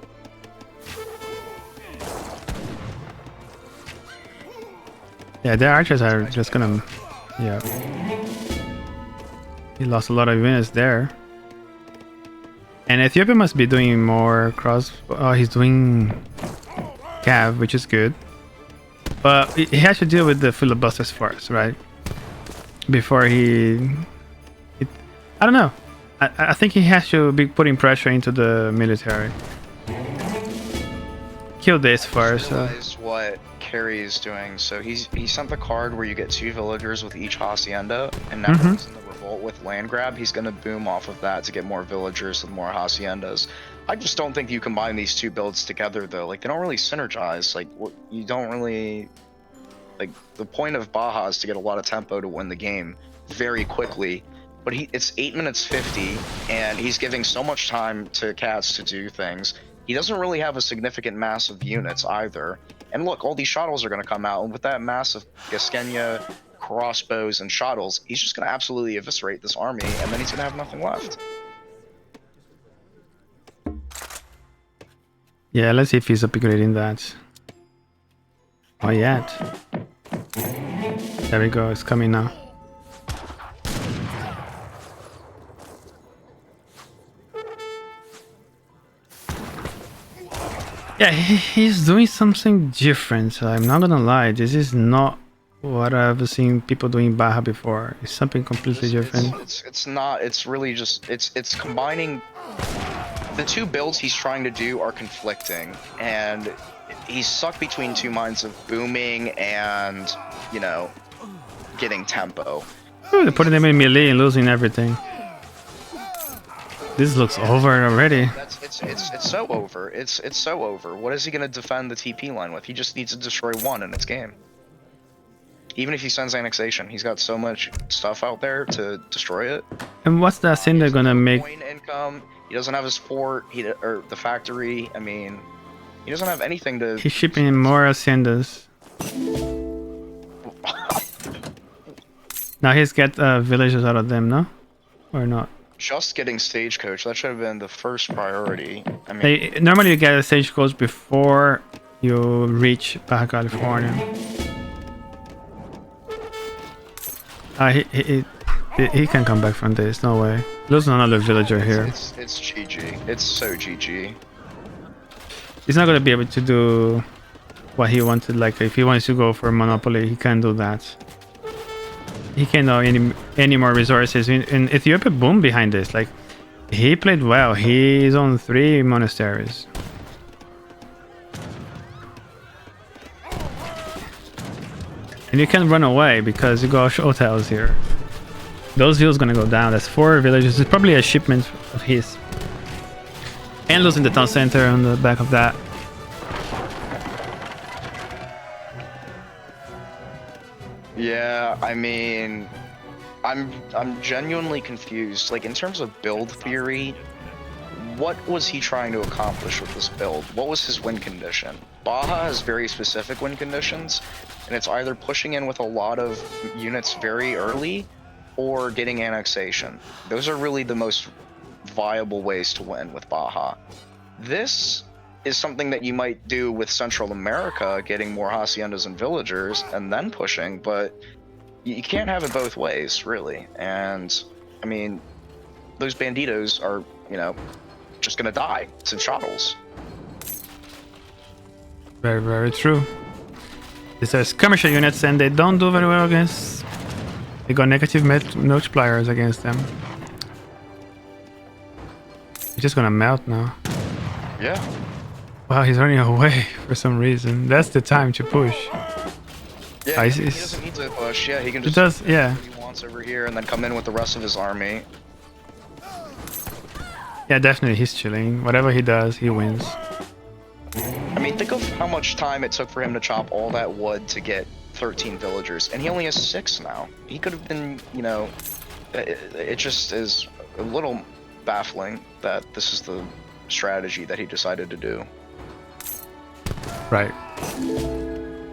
Yeah, the archers are just gonna. Yeah. He lost a lot of units there. And Ethiopia must be doing more cross. Oh, he's doing cav, which is good. But he has to deal with the filibusters first, right? Before I don't know. I think he has to be putting pressure into the military. Kill this first. Realize what Carey is doing. So he sent the card where you get 2 villagers with each hacienda, and now he's in the revolt with land grab. He's gonna boom off of that to get more villagers with more haciendas. I just don't think you combine these 2 builds together though. Like they don't really synergize. Like you don't really like the point of Baja is to get a lot of tempo to win the game very quickly. But it's 8 minutes 50, and he's giving so much time to Cats to do things. He doesn't really have a significant mass of units either. And look, all these shuttles are going to come out, and with that mass of Gaskenia, crossbows, and shuttles, he's just going to absolutely eviscerate this army, and then he's going to have nothing left. Yeah, let's see if he's upgrading that. Not yet. There we go, it's coming now. Yeah, he's doing something different. I'm not gonna lie, this is not what I've seen people doing Baja before. It's something completely different. It's not. It's really just. It's combining. The two builds he's trying to do are conflicting, and he's stuck between two minds of booming and, you know, getting tempo. Oh, they're putting them in melee and losing everything. This looks over already. It's so over. It's so over. What is he gonna defend the TP line with? He just needs to destroy one and it's game. Even if he sends annexation, he's got so much stuff out there to destroy it. And what's that thing they're gonna make? Coin income. He doesn't have his port. Or the factory. I mean, he doesn't have anything to. He's shipping in more ascendas. Now he's got villagers out of them, no? Or not? Just getting stagecoach. That should have been the first priority. I mean, normally you get a stagecoach before you reach Baja California. He can come back from this. No way. Losing another villager here. It's GG. It's so GG. He's not gonna be able to do what he wanted. Like if he wants to go for monopoly, he can't do that. He can't know any more resources. In Ethiopia, boom behind this. Like he played well. He's on 3 monasteries. And you can run away because you got hotels here. Those hills gonna go down. That's 4 villages. It's probably a shipment of his. And losing the town center on the back of that. Yeah, I mean, I'm genuinely confused. Like in terms of build theory, what was he trying to accomplish with this build? What was his win condition? Baja has very specific win conditions, and it's either pushing in with a lot of units very early or getting annexation. Those are really the most viable ways to win with Baja. This is something that you might do with Central America, getting more haciendas and villagers and then pushing, but you can't have it both ways, really. And I mean, those banditos are, you know, just gonna die to shuttles. Very, very true. It says commercial units and they don't do very well against. They got negative multipliers against them. He's just gonna melt now. Yeah. Wow, he's running away for some reason. That's the time to push. Yeah, he doesn't need to push. Yeah, he can just do what he wants over here and then come in with the rest of his army. Yeah, definitely he's chilling. Whatever he does, he wins. I mean, think of how much time it took for him to chop all that wood to get 13 villagers, and he only has 6 now. He could have been, you know, it just is a little baffling that this is the strategy that he decided to do. Right.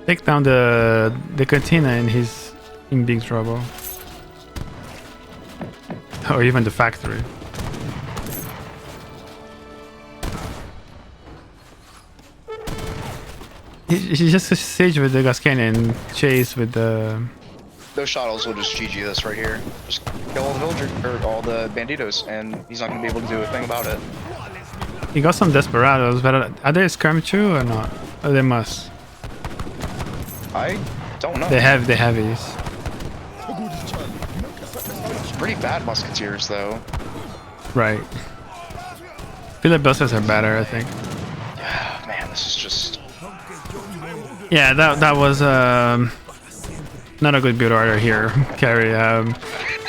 Take down the cantina and he's in big trouble. Or even the factory. He just siege with the Gaskenia and chase with the... Those shuttles will just GG this right here. Just kill all the villagers, or all the banditos, and he's not going to be able to do a thing about it. He got some desperados, but are they skirmisher or not? Oh, they must. I don't know. They have the heavies. Pretty bad musketeers, though. Right. Filibusters are better, I think. Yeah, man, this is just... Yeah, that was not a good build order here, Carey.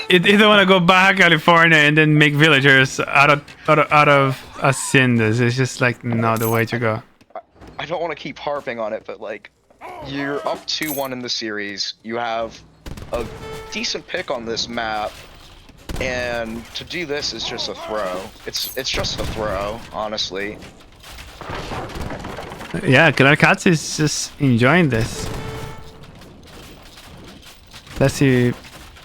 You don't want to go back California and then make villagers out of haciendas. It's just like not the way to go. I don't want to keep harping on it, but like, you're up 2-1 in the series. You have a decent pick on this map, and to do this is just a throw. It's just a throw, honestly. Yeah, Killerkatze is just enjoying this. Let's see.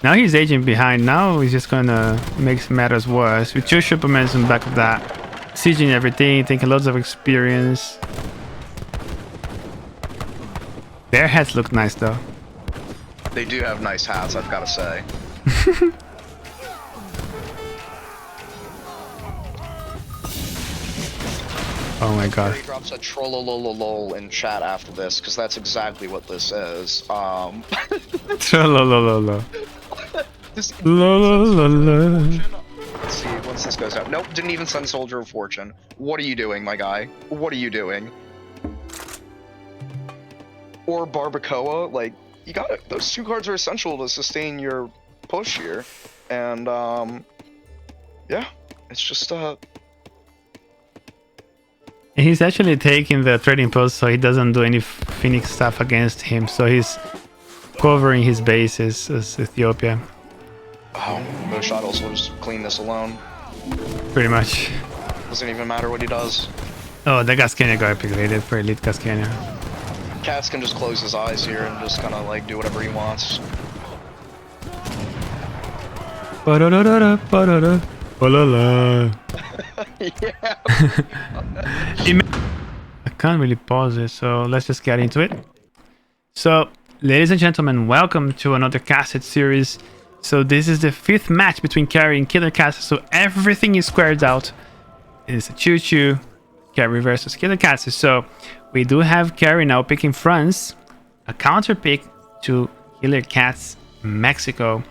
Now he's aging behind. Now he's just gonna make matters worse. With 2 Supermans on back of that. Sieging everything, taking loads of experience. Their hats look nice though. They do have nice hats, I've got to say. Oh my god. He drops a trollolololol in chat after this, because that's exactly what this is. Trollolololo. This Lolololo. Let's see, once this goes out. Nope, didn't even send Soldier of Fortune. What are you doing, my guy? What are you doing? Or Barbacoa, like, you got it. Those 2 cards are essential to sustain your push here. And, yeah, it's just, He's actually taking the trading post so he doesn't do any Phoenix stuff against him. So he's covering his bases as Ethiopia. oh, those shadows will just clean this alone. Pretty much. Doesn't even matter what he does. Oh, the Gascania got upgraded for Elite Gascania. Cats can just close his eyes here and just kind of like do whatever he wants. Ba-da-da-da-da, ba-da-da, ba-la-la. Yeah. I can't really pause it, so let's just get into it. So, ladies and gentlemen, welcome to another cassette series. So this is the 5th match between Carey and Killerkatze, so everything is squared out. It's a choo-choo, Carey versus Killerkatze. So we do have Carey now picking France, a counter pick to Killerkatze Mexico.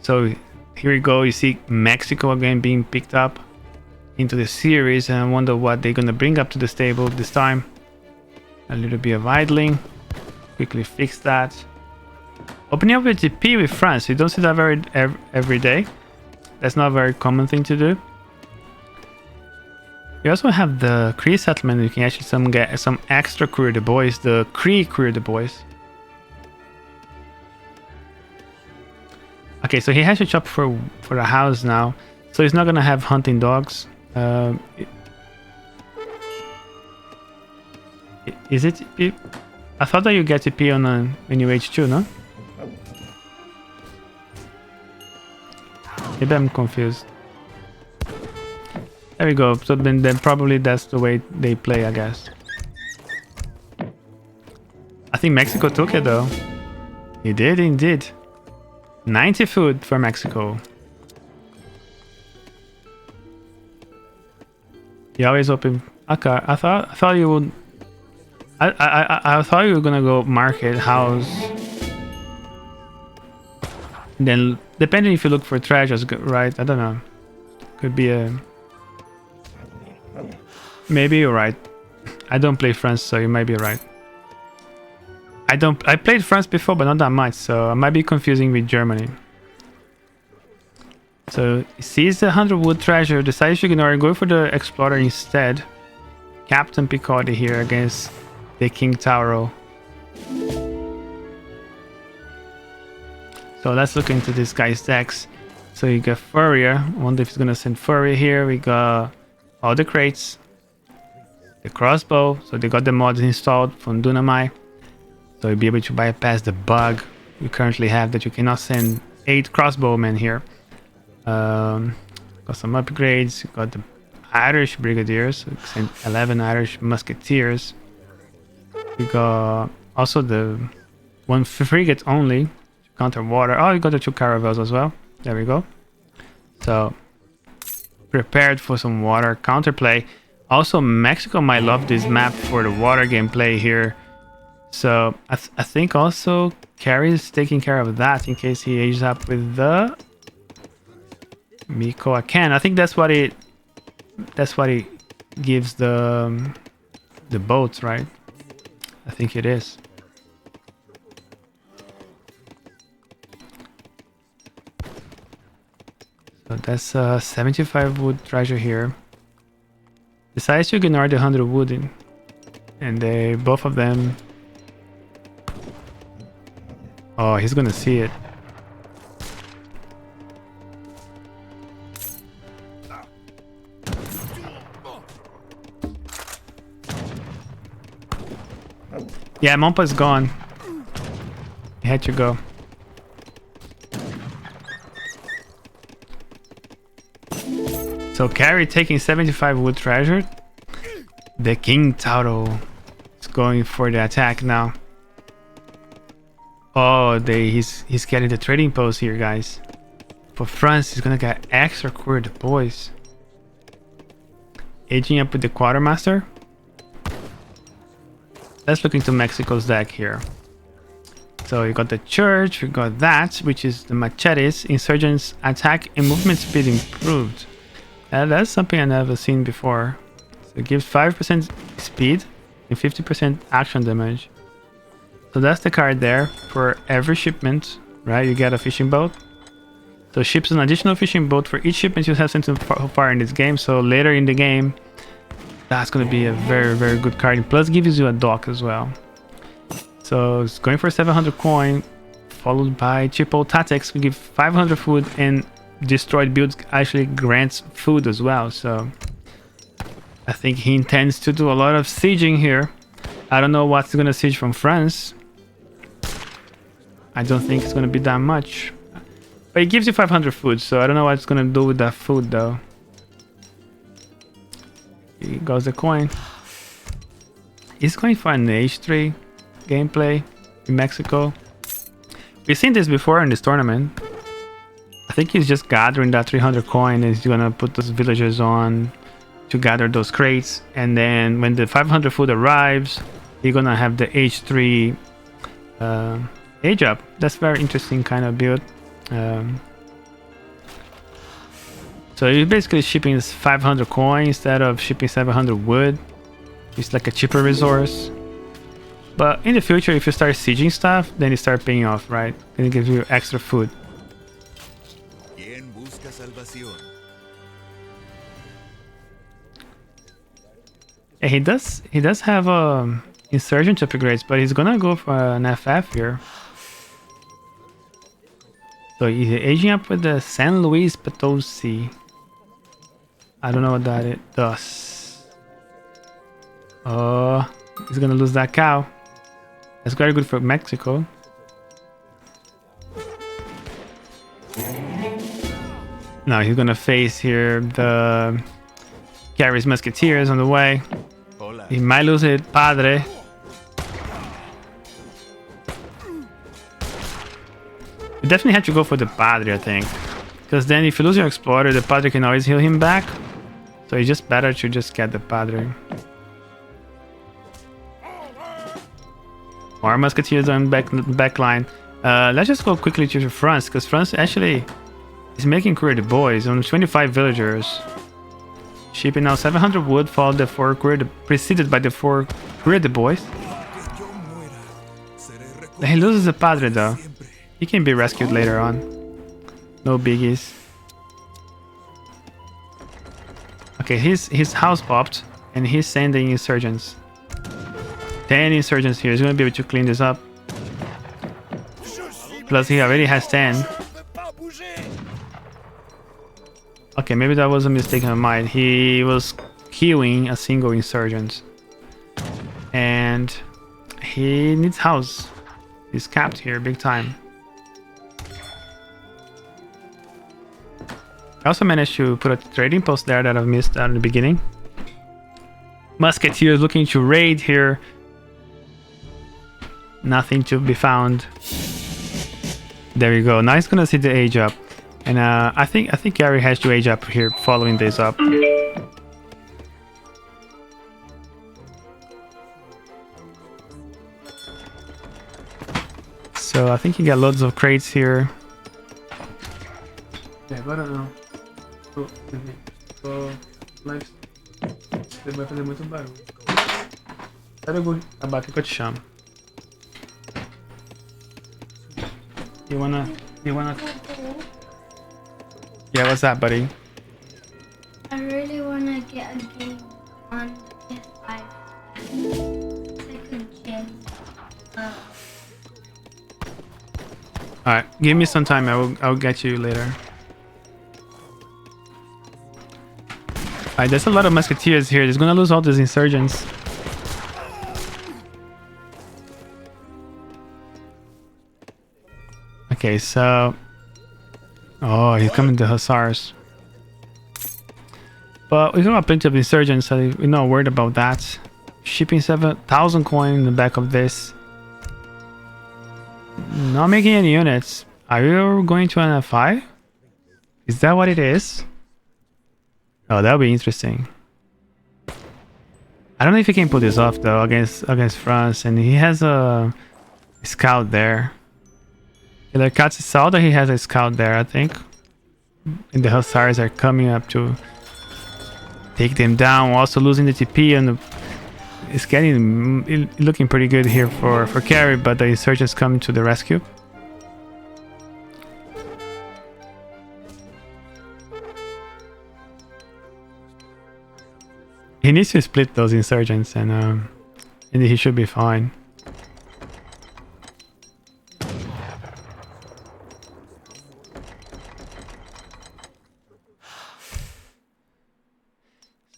So here we go, you see Mexico again being picked up into the series, and I wonder what they're gonna bring up to the stable this time. A little bit of idling, quickly fix that. Opening up with GP with France, you don't see that every day. That's not a very common thing to do. You also have the Cree settlement. You can actually get some extra Courier de Bois, the Cree Courier de Bois. Okay, so he has to chop for the house now, so he's not gonna have hunting dogs. Is it? I thought that you get TP on when you H2, no? Maybe I'm confused. There we go. So then probably that's the way they play, I guess. I think Mexico took it though. He did indeed. 90 food for Mexico. You always open. Okay, I thought you would. I thought you were gonna go market house. Then depending if you look for treasures, right? I don't know. Could be a. Maybe you're right. I don't play France, so you might be right. I played France before, but not that much, so I might be confusing with Germany. So he sees the 100 wood treasure, decides to ignore it, go for the explorer instead. Captain Picardy here against the King Tauro. So let's look into this guy's decks. So you got Furrier. Wonder if he's gonna send Furrier here. We got all the crates, the crossbow. So they got the mods installed from Dunamai. So you'll be able to bypass the bug you currently have that you cannot send 8 crossbowmen here. Got some upgrades. You got the Irish Brigadiers. So you can send 11 Irish Musketeers. We got also the 1 frigate only. Counter water. Oh, you got the 2 caravels as well. There we go. So prepared for some water counterplay. Also, Mexico might love this map for the water gameplay here. So I think also Carey is taking care of that in case he ages up with the Miko Akan. I think that's what it gives the boats, right? I think it is. So that's 75 wood treasure here. Decides to ignore the 100 wood and they both of them. Oh, he's gonna see it. Yeah, Mompa's gone. He had to go. So Carey taking 75 wood treasure. The King Tauro is going for the attack now. Oh, he's getting the trading post here, guys. For France, he's gonna get extra courier boys. Aging up with the quartermaster. Let's look into Mexico's deck here. So you got the church, we got that, which is the machetes, insurgents attack and movement speed improved. That's something I never seen before. So it gives 5% speed and 50% action damage. So that's the card there for every shipment, right? You get a fishing boat. So ships an additional fishing boat for each shipment you have sent so far in this game. So later in the game, that's going to be a very, very good card. And plus gives you a dock as well. So it's going for 700 coin, followed by cheapo tactics. We give 500 food, and destroyed builds actually grants food as well. So I think he intends to do a lot of sieging here. I don't know what's going to siege from France. I don't think it's going to be that much. But it gives you 500 food, so I don't know what it's going to do with that food though. Here goes the coin. He's going for an H3 gameplay in Mexico. We've seen this before in this tournament. I think he's just gathering that 300 coin and he's going to put those villagers on to gather those crates. And then when the 500 food arrives, you're going to have the H3 age up. That's very interesting kind of build. So you're basically shipping 500 coin instead of shipping 700 wood. It's like a cheaper resource. But in the future, if you start sieging stuff, then you start paying off, right? Then it gives you extra food. Yeah, he does have insurgent upgrades, but he's gonna go for an FF here. So he's aging up with the San Luis Potosi. I don't know what that it does. Oh, he's gonna lose that cow. That's very good for Mexico. Now he's gonna face here the Carey's Musketeers on the way. He might lose it, Padre. You definitely have to go for the Padre, I think. Because then if you lose your Explorer, the Padre can always heal him back. So it's just better to just get the Padre. More Musketeers on back line. Let's just go quickly to France, because France actually is making courier de boys on 25 villagers. Shipping now 700 wood, followed the 4 courier, preceded by the 4 courier de boys. He loses the Padre though. He can be rescued later on. No biggies. Okay, his house popped, and he's sending insurgents. 10 insurgents here. He's gonna be able to clean this up. Plus, he already has 10. Okay, maybe that was a mistake of mine. He was queuing a single insurgent. And he needs house. He's capped here big time. I also managed to put a trading post there that I've missed out in the beginning. Musketeers looking to raid here. Nothing to be found. There we go. Now he's gonna see the age up. And I think Carey has to age up here following this up. So I think he got loads of crates here. Yeah, agora não. Mas você vai fazer muito barulho. Sabe eu vou abaixo que eu te chamo. You wanna Yeah, what's that, buddy? I really wanna get a game on E50. Second gen. Alright, give me some time. I'll get you later. Alright, there's a lot of musketeers here. He's gonna lose all these insurgents. Okay, so... Oh, he's coming to Hussars. But we got plenty of insurgents, so we're not worried about that. Shipping 7,000 coin in the back of this. Not making any units. Are you going to an F5? Is that what it is? Oh, that'll be interesting. I don't know if he can pull this off though against France, and he has a scout there. Killerkatze saw that he has a scout there, I think. And the Hussars are coming up to take them down, also losing the TP, and it's looking pretty good here for Carey, but the insurgents coming to the rescue. He needs to split those insurgents, and he should be fine.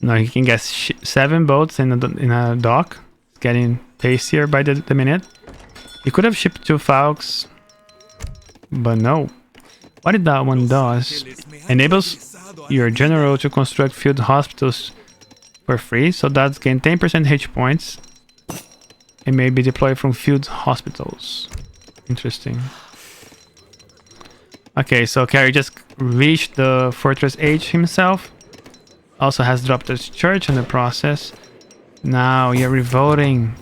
Now he can get 7 boats in a dock. It's getting tastier by the minute. He could have shipped 2 Falcons, but no. What did that one does? Enables your general to construct field hospitals for free, so that's gain 10% H points. It may be deployed from field hospitals. Interesting. Okay, so Carey just reached the Fortress H himself. Also has dropped his church in the process. Now you're revolting.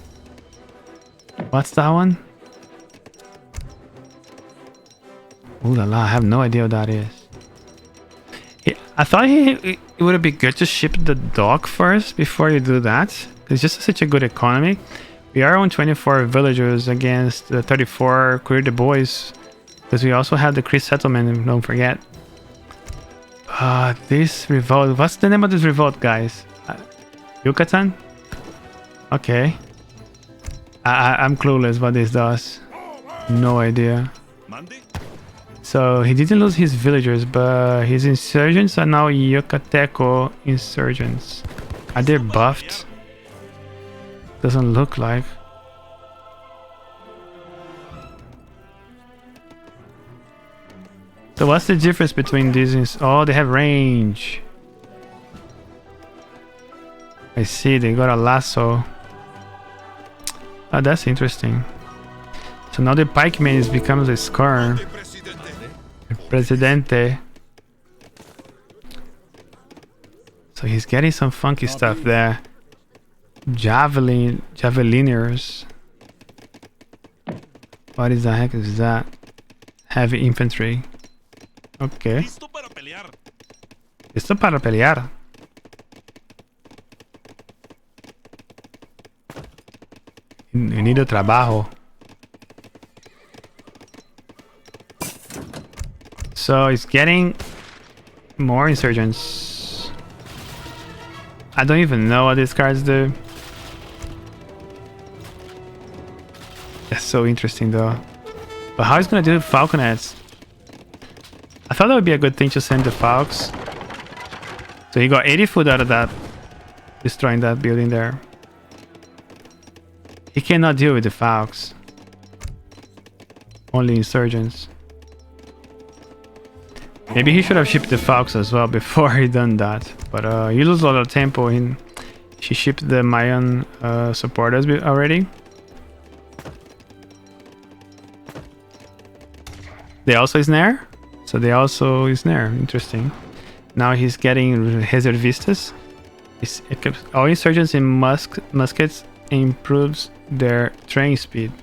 What's that one? Ooh la la, I have no idea what that is. I thought it would be good to ship the dock first before you do that. It's just such a good economy. We are on 24 villagers against the 34 Courier de Bois. Because we also have the Cree settlement, don't forget. This revolt. What's the name of this revolt, guys? Yucatan? Okay. I'm clueless what this does. No idea. So he didn't lose his villagers, but his insurgents are now Yucateco insurgents. Are they buffed? Doesn't look like. So what's the difference between these? Oh, they have range. I see, they got a lasso. Oh, that's interesting. So now the pikeman becomes a scar. Presidente. So he's getting some funky stuff there. Javeliners. What is the heck is that? Heavy infantry. Okay. Listo para pelear. Unido trabajo. So it's getting more insurgents. I don't even know what these cards do. That's so interesting though. But how is gonna do falconets? I thought that would be a good thing to send the Falcons. So he got 80 food out of that, destroying that building there. He cannot deal with the Falcons. Only insurgents. Maybe he should have shipped the Falcons as well before he done that. But you lose a lot of tempo in... She shipped the Mayan supporters already. They also snare? So they also snare. Interesting. Now he's getting reservistas. All insurgents in muskets improves their train speed.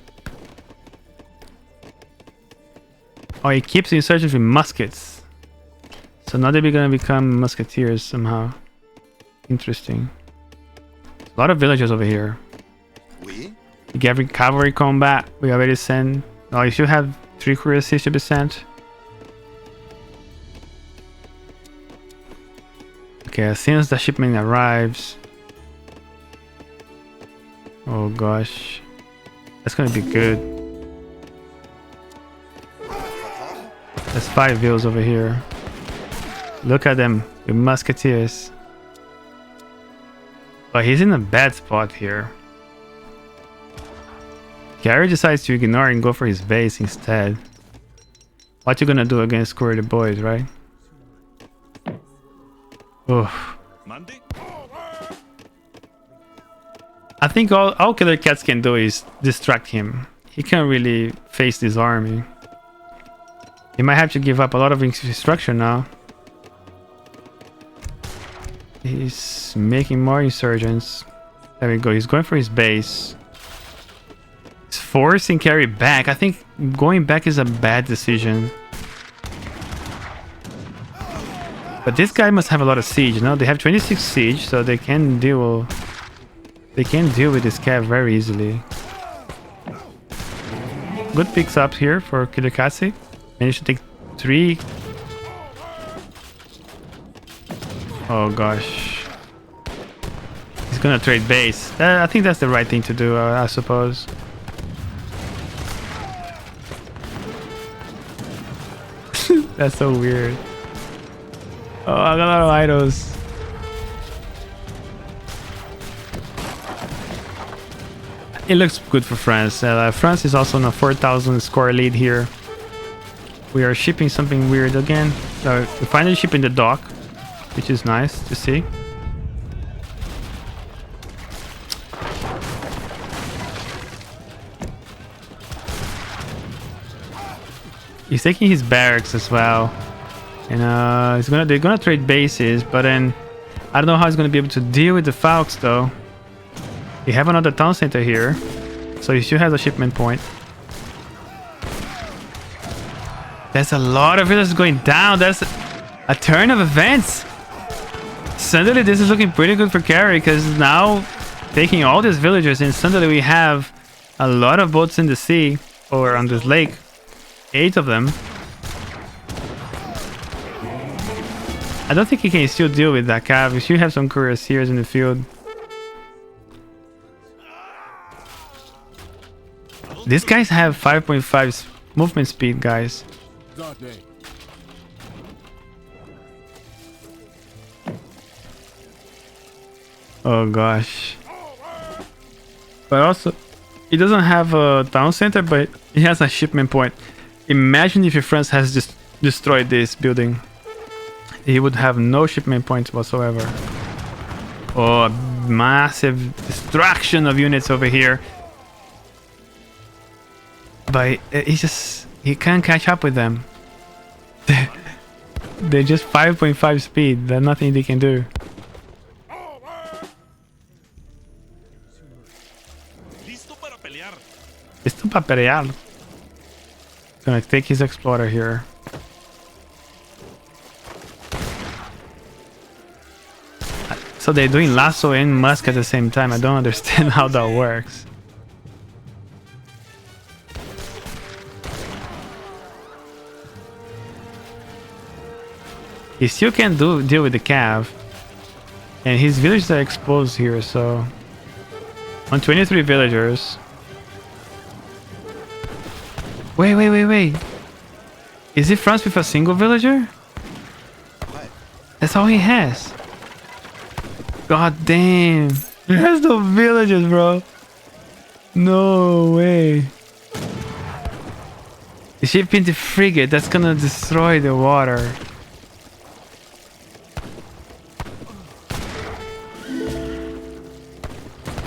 Oh, he keeps the insurgents with muskets. So now they're gonna become musketeers somehow. Interesting. A lot of villagers over here. We get cavalry combat. We already sent. Oh, you should have 3 couriers to be sent. Okay, as soon as the shipment arrives. Oh gosh. That's gonna be good. There's 5 vills over here. Look at them, the musketeers. But he's in a bad spot here. Carey decides to ignore and go for his base instead. What you gonna do against Squirty Boys, right? Oof. I think all Killerkatze can do is distract him. He can't really face this army. He might have to give up a lot of infrastructure now. He's making more insurgents. There we go. He's going for his base. He's forcing Carey back. I think going back is a bad decision. But this guy must have a lot of siege, you know? They have 26 siege, so they can deal with this cav very easily. Good picks up here for Killerkatze. Managed to take 3. Oh gosh. He's gonna trade base. I think that's the right thing to do, I suppose. That's so weird. Oh, I got a lot of idols. It looks good for France. France is also on a 4,000 score lead here. We are shipping something weird again. So we're finally shipping the dock, which is nice to see. He's taking his barracks as well. And they're gonna trade bases, but then I don't know how he's gonna be able to deal with the Falks though. We have another town center here, so he still has a shipment point. There's a lot of villagers going down. That's a turn of events. Suddenly this is looking pretty good for Carey, because now taking all these villagers, and suddenly we have a lot of boats in the sea or on this lake. 8 of them. I don't think he can still deal with that cav. We should have some cuirassiers in the field. These guys have 5.5 movement speed, guys. Oh gosh. But also, he doesn't have a town center, but he has a shipment point. Imagine if your France has just destroyed this building. He would have no shipment points whatsoever. Oh, a massive destruction of units over here. But he can't catch up with them. They're just 5.5 speed. There's nothing they can do. Listo para pelear. Gonna take his explorer here. So they're doing lasso and musk at the same time. I don't understand how that works. He still can't deal with the cav. And his villages are exposed here, so... On 23 villagers. Wait. Is it France with a single villager? That's all he has. God damn. He has no villagers, bro. No way. The shipping the frigate, that's gonna destroy the water.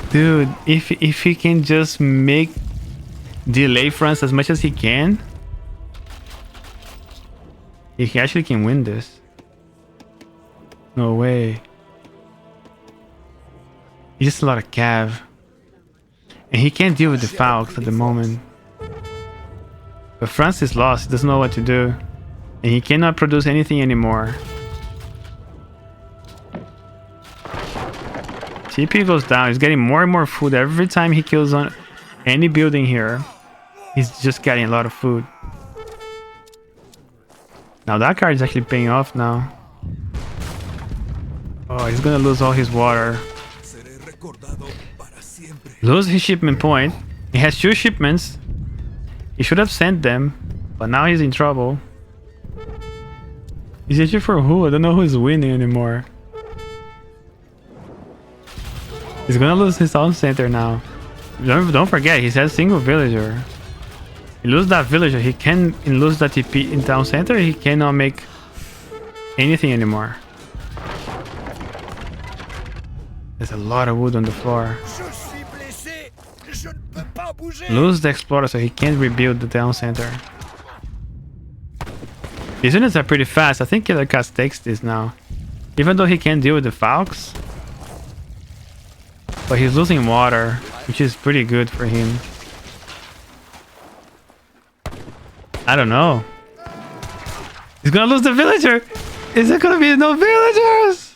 Dude, if he can just delay France as much as he can, he actually can win this. No way. He's just a lot of cav. And he can't deal with the Falks at the moment. But France is lost, he doesn't know what to do. And he cannot produce anything anymore. TP goes down, he's getting more and more food every time he kills on any building here. He's just getting a lot of food. Now that card is actually paying off now. Oh, he's gonna lose all his water. Lose his shipment point. He has 2 shipments. He should have sent them, but now he's in trouble. He's actually for who? I don't know who's winning anymore. He's gonna lose his own center now. Don't forget, he has single villager. He lose that villager. He can lose that TP in town center. He cannot make anything anymore. There's a lot of wood on the floor. Lose the explorer, so he can't rebuild the town center. These units are pretty fast. I think Killerkatze takes this now. Even though he can't deal with the Falcons. But he's losing water, which is pretty good for him. I don't know. He's gonna lose the villager! Is there gonna be no villagers?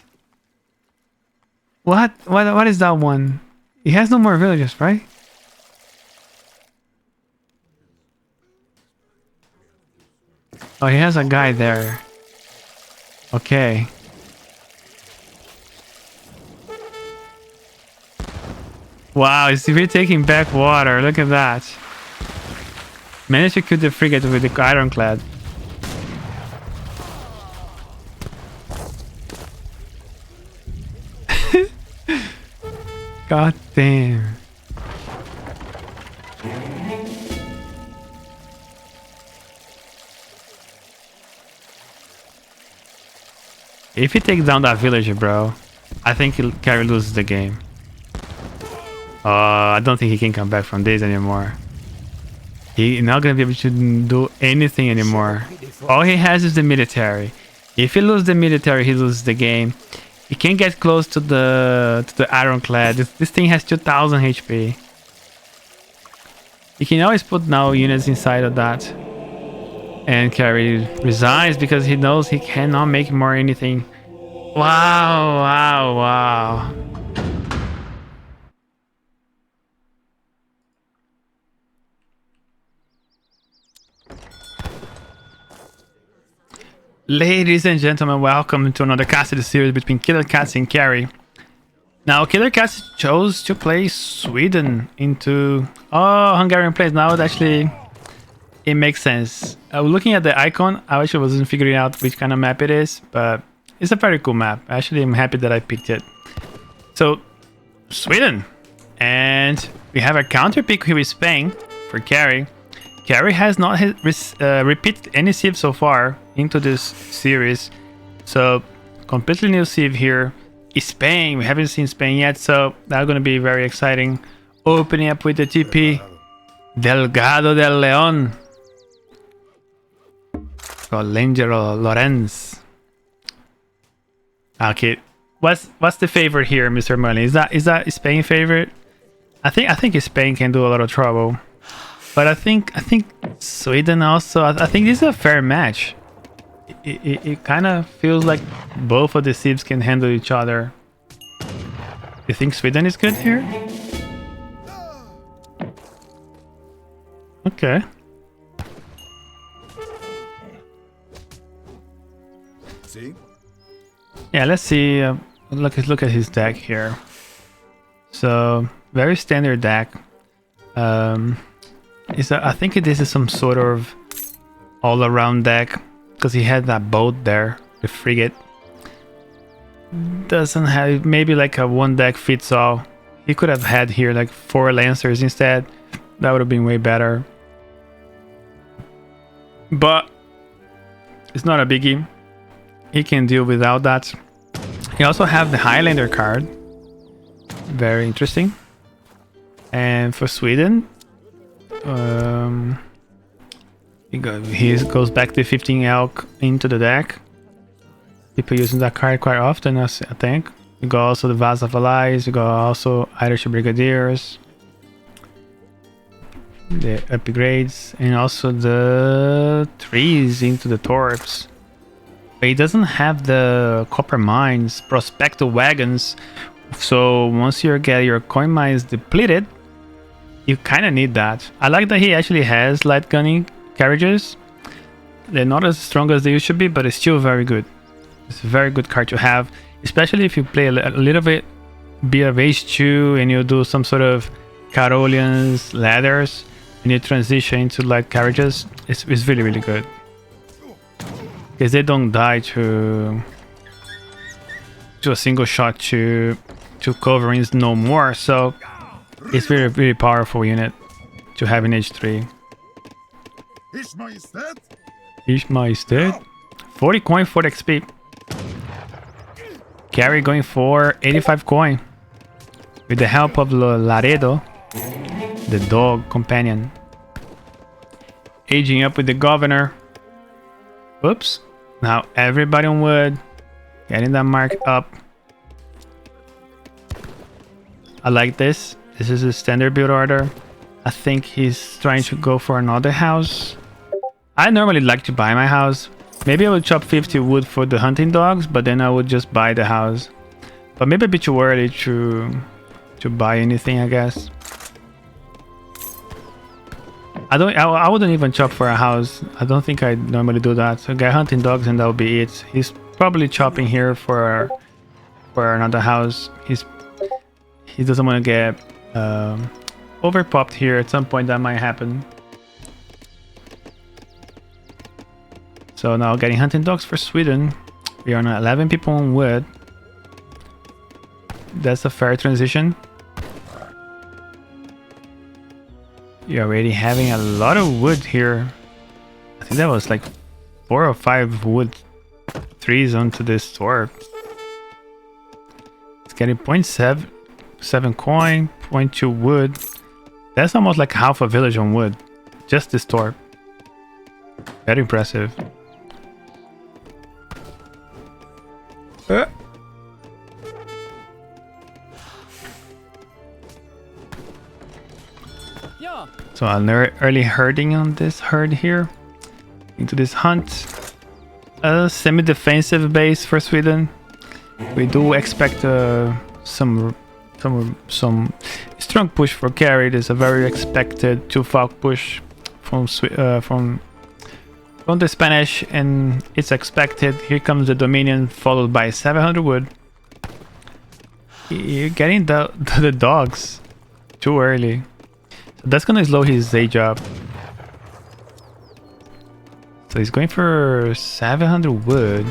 What? What is that one? He has no more villagers, right? Oh, he has a guy there. Okay. Wow, he's really taking back water. Look at that. Managed to kill the frigate with the ironclad. God damn. If he takes down that villager, bro, I think Carey loses the game. I don't think he can come back from this anymore. He's not gonna be able to do anything anymore. All he has is the military. If he loses the military, he loses the game. He can't get close to the ironclad. This thing has 2000 HP. He can always put now units inside of that. And Carey resigns because he knows he cannot make more anything. Wow, wow, wow. Ladies and gentlemen, welcome to another Castle series between Killerkatze and Carey. Now, Killerkatze chose to play Sweden into Hungarian place. Now it makes sense. Looking at the icon, I actually wasn't figuring out which kind of map it is, but it's a very cool map. Actually, I'm happy that I picked it. So, Sweden, and we have a counter pick here with Spain for Carey. Carey has not repeated any civ so far into this series, so completely new civ here. Spain, we haven't seen Spain yet, so that's going to be very exciting. Opening up with the TP Delgado del León. Langero Lorenz. Okay, what's the favorite here, Mr. Merlin? Is that Spain favorite? I think Spain can do a lot of trouble. But I think Sweden also. I think this is a fair match. It kind of feels like both of the civs can handle each other. You think Sweden is good here? Okay. See? Yeah, let's see. Look at his deck here. So very standard deck. I think this is some sort of all-around deck because he had that boat there, the frigate. Doesn't have maybe like a one deck fits all. He could have had here like 4 lancers instead. That would have been way better. But it's not a biggie. He can deal without that. He also have the Highlander card. Very interesting. And for Sweden, he goes back to 15 elk into the deck. People using that card quite often, I think. You got also the Vase of Allies, you got also Irish Brigadiers, the upgrades, and also the trees into the torps. But he doesn't have the copper mines, prospector wagons, so once you get your coin mines depleted, you kind of need that. I like that he actually has light gunning carriages. They're not as strong as they used to be, but it's still very good. It's a very good card to have, especially if you play a little bit of H2 and you do some sort of Carolians, ladders, and you transition into light carriages. It's really, really good. Because they don't die to a single shot to coverings no more, so it's very, very powerful unit to have in H3. Ich Majestät. 40 coin for the XP. Carey going for 85 coin. With the help of Laredo, the dog companion. Aging up with the governor. Oops. Now everybody on wood. Getting that mark up. I like this. This is a standard build order. I think he's trying to go for another house. I normally like to buy my house. Maybe I would chop 50 wood for the hunting dogs, but then I would just buy the house. But maybe a bit too early to buy anything, I guess. I wouldn't even chop for a house. I don't think I normally do that. So guy hunting dogs and that'll be it. He's probably chopping here for another house. He doesn't want to get overpopped here. At some point that might happen. So now getting hunting dogs for Sweden. We are on 11 people on wood. That's a fair transition. You're already having a lot of wood here. I think that was like 4 or 5 wood trees onto this store. It's getting 0.7 coin, 0.2 wood. That's almost like half a village on wood. Just this store. Very impressive. So an early herding on this herd here. Into this hunt. A semi-defensive base for Sweden. We do expect some strong push for Carey. There's a very expected 2-falk push from the Spanish, and it's expected. Here comes the Dominion, followed by 700 wood. You're getting the dogs too early. So that's gonna slow his age up. So he's going for 700 wood.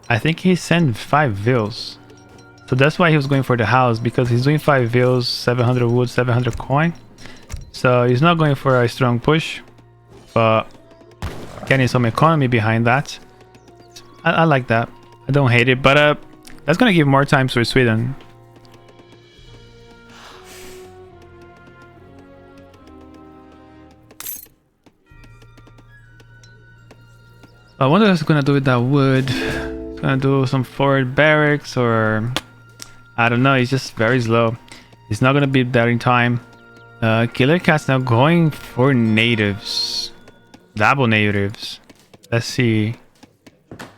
I think he sent 5 vills. So that's why he was going for the house, because he's doing 5 vills, 700 wood, 700 coin. So he's not going for a strong push, but getting some economy behind that. I like that. I don't hate it, but that's gonna give more time for Sweden. I wonder what he's gonna do with that wood. He's gonna do some forward barracks, or I don't know. He's just very slow. He's not gonna be there in time. Killerkatze now going for natives. Double natives. Let's see.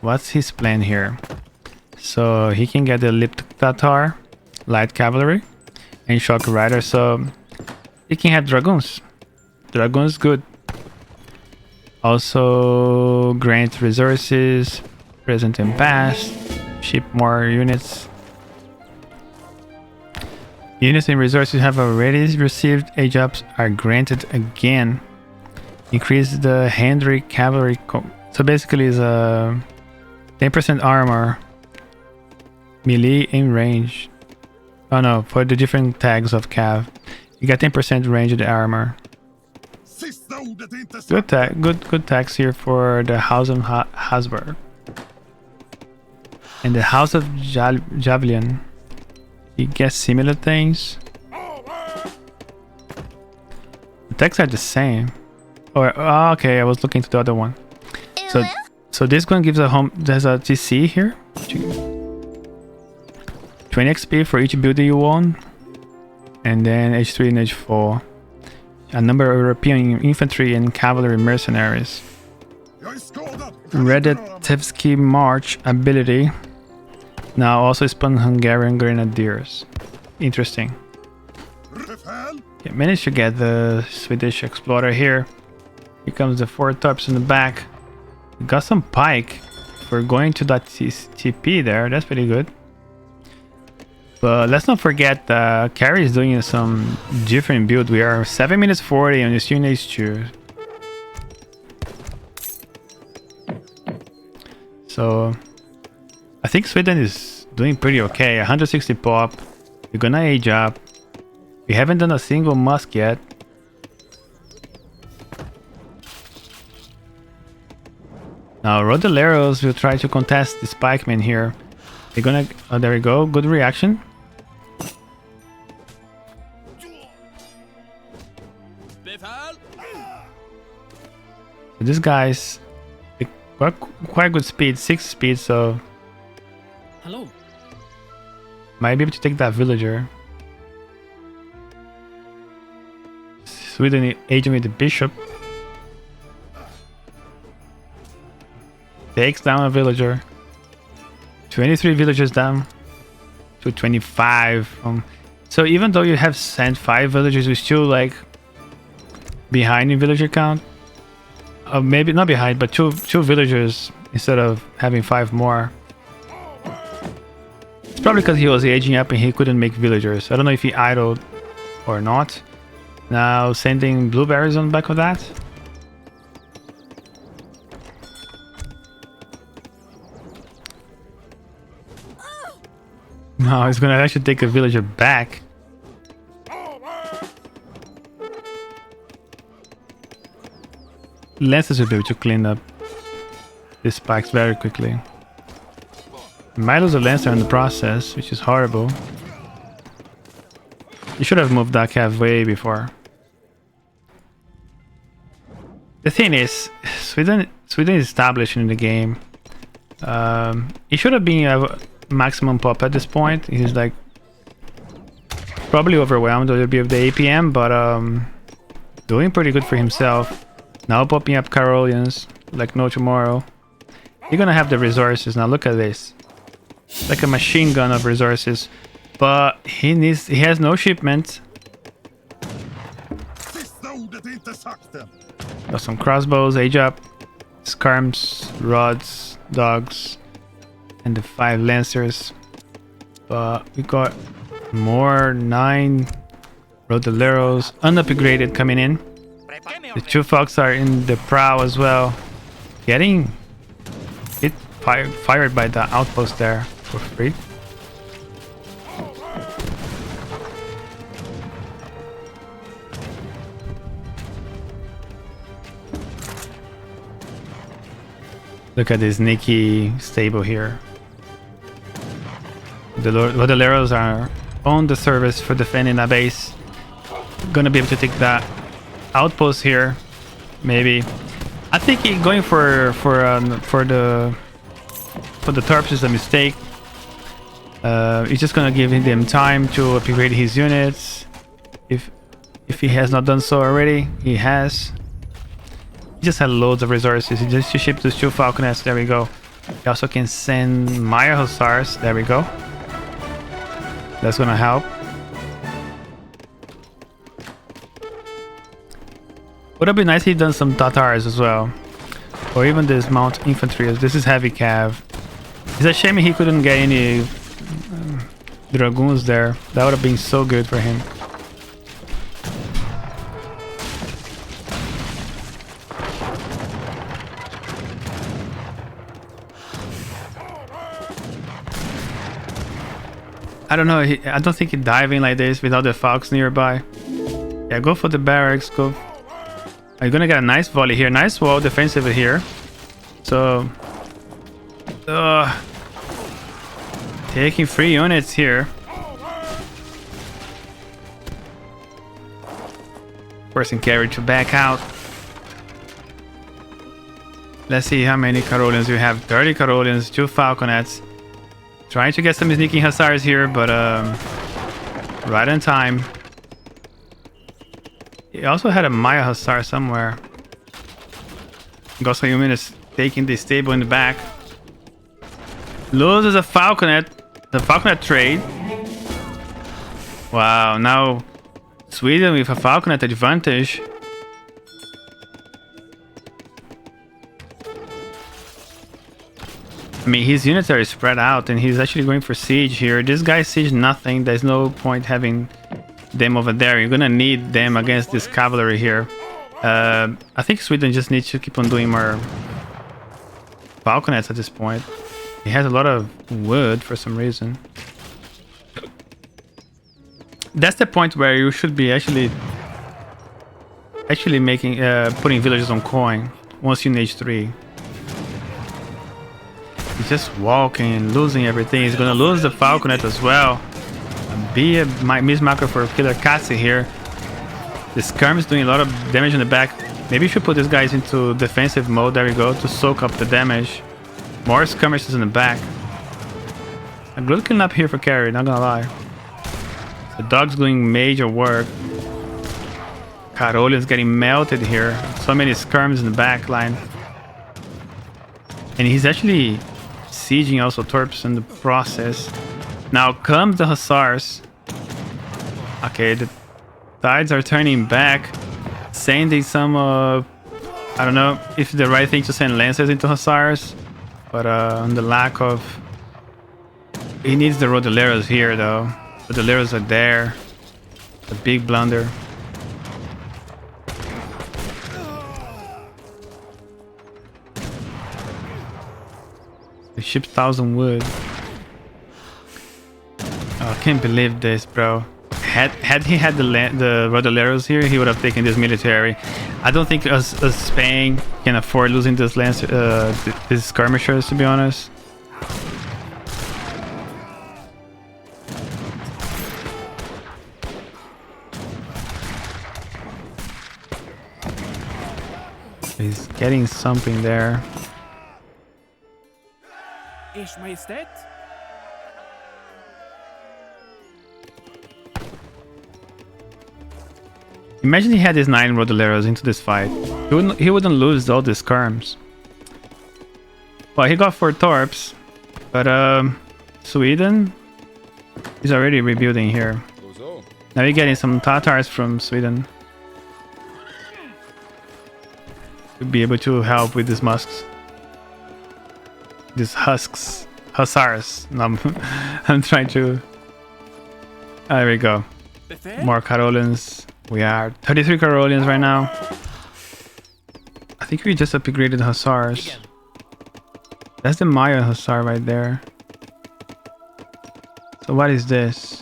What's his plan here? So he can get the Lip Tatar, light cavalry, and shock rider. So he can have dragoons. Dragoons good. Also grant resources, present and past, ship more units. Units and resources have already received age ups are granted again. Increase the Hendry cavalry. So basically is a 10% armor, melee and range. Oh no, for the different tags of cav, you got 10% range of the armor. Good tags here for the House of Hasberg and the House of Javelin. You get similar things. The tags are the same. Or oh, okay, I was looking to the other one. So this one gives a home. There's a TC here. 20 XP for each builder you own, and then H3 and H4. A number of European infantry and cavalry mercenaries. Redetevsky March ability. Now also spawn Hungarian grenadiers. Interesting. Okay, managed to get the Swedish explorer here. Here comes the 4 torps in the back. Got some pike for going to that TP there. That's pretty good. But let's not forget Carey is doing some different build. We are 7 minutes 40 on the student H2. So I think Sweden is doing pretty okay. 160 pop. We're gonna age up. We haven't done a single musk yet. Now Rodeleros will try to contest the Spikeman here. They're gonna... Oh, there we go. Good reaction. This guy's quite good speed, 6 speed, so... Hello. Might be able to take that villager. Sweden agent with the bishop. Takes down a villager. 23 villagers down to 25. So even though you have sent 5 villagers, you're still like behind in villager count. Maybe not behind, but two villagers instead of having 5 more. It's probably because he was aging up and he couldn't make villagers. I don't know if he idled or not. Now sending blueberries on the back of that. No, he's gonna actually take a villager back. Lancers will be able to clean up these spikes very quickly. Might lose a Lancer in the process, which is horrible. You should have moved that cav way before. The thing is, Sweden is established in the game. He should have been a maximum pop at this point. He's like probably overwhelmed a little bit of the APM, but doing pretty good for himself. Now popping up Carolians like no tomorrow. You're gonna have the resources. Now look at this. Like a machine gun of resources. But he has no shipment. Got some crossbows, age up, scarms, rods, dogs, and the 5 lancers. But we got more 9 rodeleros unupgraded coming in. The 2 fox are in the prow as well. Getting it fired by the outpost there for free. Look at this sneaky stable here. The Rodeleros are on the service for defending a base. Gonna be able to take that outpost here, maybe. I think going for the torps is a mistake. He's just gonna give them time to upgrade his units. If he has not done so already, he has. He just had loads of resources. He just shipped those 2 falconets. There we go. He also can send Maya Hussars. There we go. That's gonna help. Would have been nice if he'd done some Tatars as well. Or even this mount infantry. This is heavy cav. It's a shame he couldn't get any dragoons there. That would have been so good for him. I don't know. I don't think he'd dive in like this without the Falcons nearby. Yeah, go for the barracks. Go. You're gonna get a nice volley here. Nice wall defensive here. So, taking 3 units here. Forcing Carey to back out. Let's see how many Carolians you have. 30 Carolians, 2 Falconets. Trying to get some sneaking Hussars here, but right on time. He also had a Maya Hussar somewhere. Gosoyumin is taking the stable in the back. Loses a Falconet. The Falconet trade. Wow, now Sweden with a Falconet advantage. I mean, his units are spread out and he's actually going for siege here. This guy siege nothing. There's no point having them over there. You're gonna need them against this cavalry here. I think Sweden just needs to keep on doing more falconets at this point. He has a lot of wood for some reason. That's the point where you should be actually making putting villages on coin once you age 3. He's just walking, losing everything. He's gonna lose the Falconet as well. Be a mismarker for Killerkatze here. The Skirm is doing a lot of damage in the back. Maybe you should put these guys into defensive mode. There we go, to soak up the damage. More skirmishes in the back. A good cleanup here for Carey, not gonna lie. The dog's doing major work. Carolian's getting melted here. So many skirms in the back line. And he's actually sieging also Torps in the process. Now comes the Hussars. Okay, the tides are turning back. Sending some, I don't know if the right thing to send Lancers into Hussars. But on the lack of... He needs the Rodoleros here though. Rodoleros are there. A big blunder. The ship's 1,000 wood. Oh, I can't believe this, bro. Had he had the Rodoleros here, he would have taken this military. I don't think us Spain can afford losing this these skirmishers, to be honest. He's getting something there. Ich Majestät? Imagine he had his 9 Rodoleros into this fight. He wouldn't lose all these skirms. Well, he got 4 Torps, but Sweden is already rebuilding here. Now you're getting some Tatars from Sweden. To be able to help with these musks. These Hussars. No, I'm trying to... There we go. More Carolians. We are 33 Carolians right now. I think we just upgraded Hussars. That's the Maya Hussar right there. So what is this?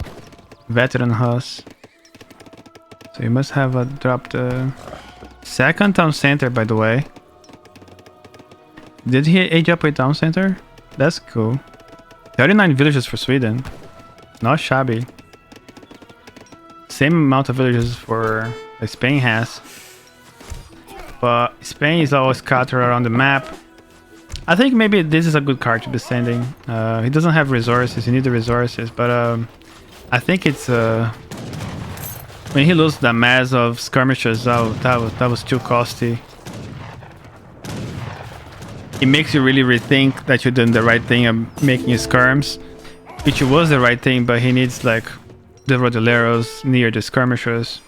Veteran Huss. So you must have dropped a second town center, by the way. Did he age up with town center? That's cool. 39 villages for Sweden. Not shabby. Same amount of villages for like Spain has. But Spain is always scattered around the map. I think maybe this is a good card to be sending. He doesn't have resources, he needs the resources, but I think it's when he loses the mass of skirmishers, that was too costly. It makes you really rethink that you're doing the right thing and making skirms, which was the right thing, but he needs like the Rodoleros near the skirmishers.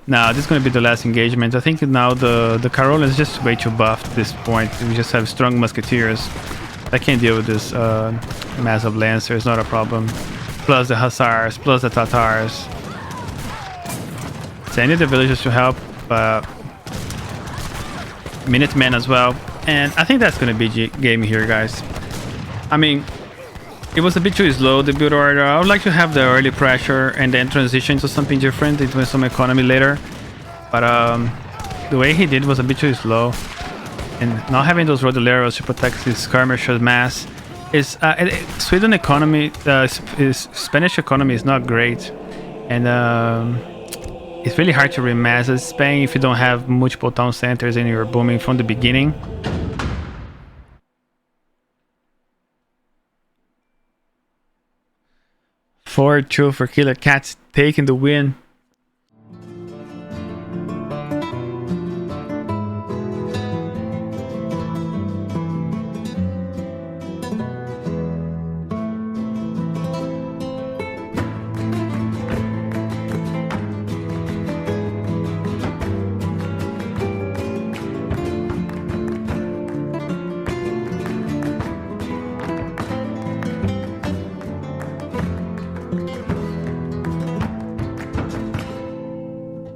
Now this is going to be the last engagement. I think now the Carola is just way too buffed at this point. We just have strong musketeers that can deal with this massive lancers, not a problem. Plus the Hussars, plus the Tatars. Sending the villagers to help. Minutemen as well. And I think that's going to be game here, guys. I mean, it was a bit too slow, the build order. I would like to have the early pressure and then transition to something different, into some economy later. But the way he did was a bit too slow. And not having those Rodoleros to protect his skirmisher mass is... Sweden economy, Spanish economy is not great. And it's really hard to remass as Spain if you don't have multiple town centers and you're booming from the beginning. 4-2 for Killerkatze, taking the win.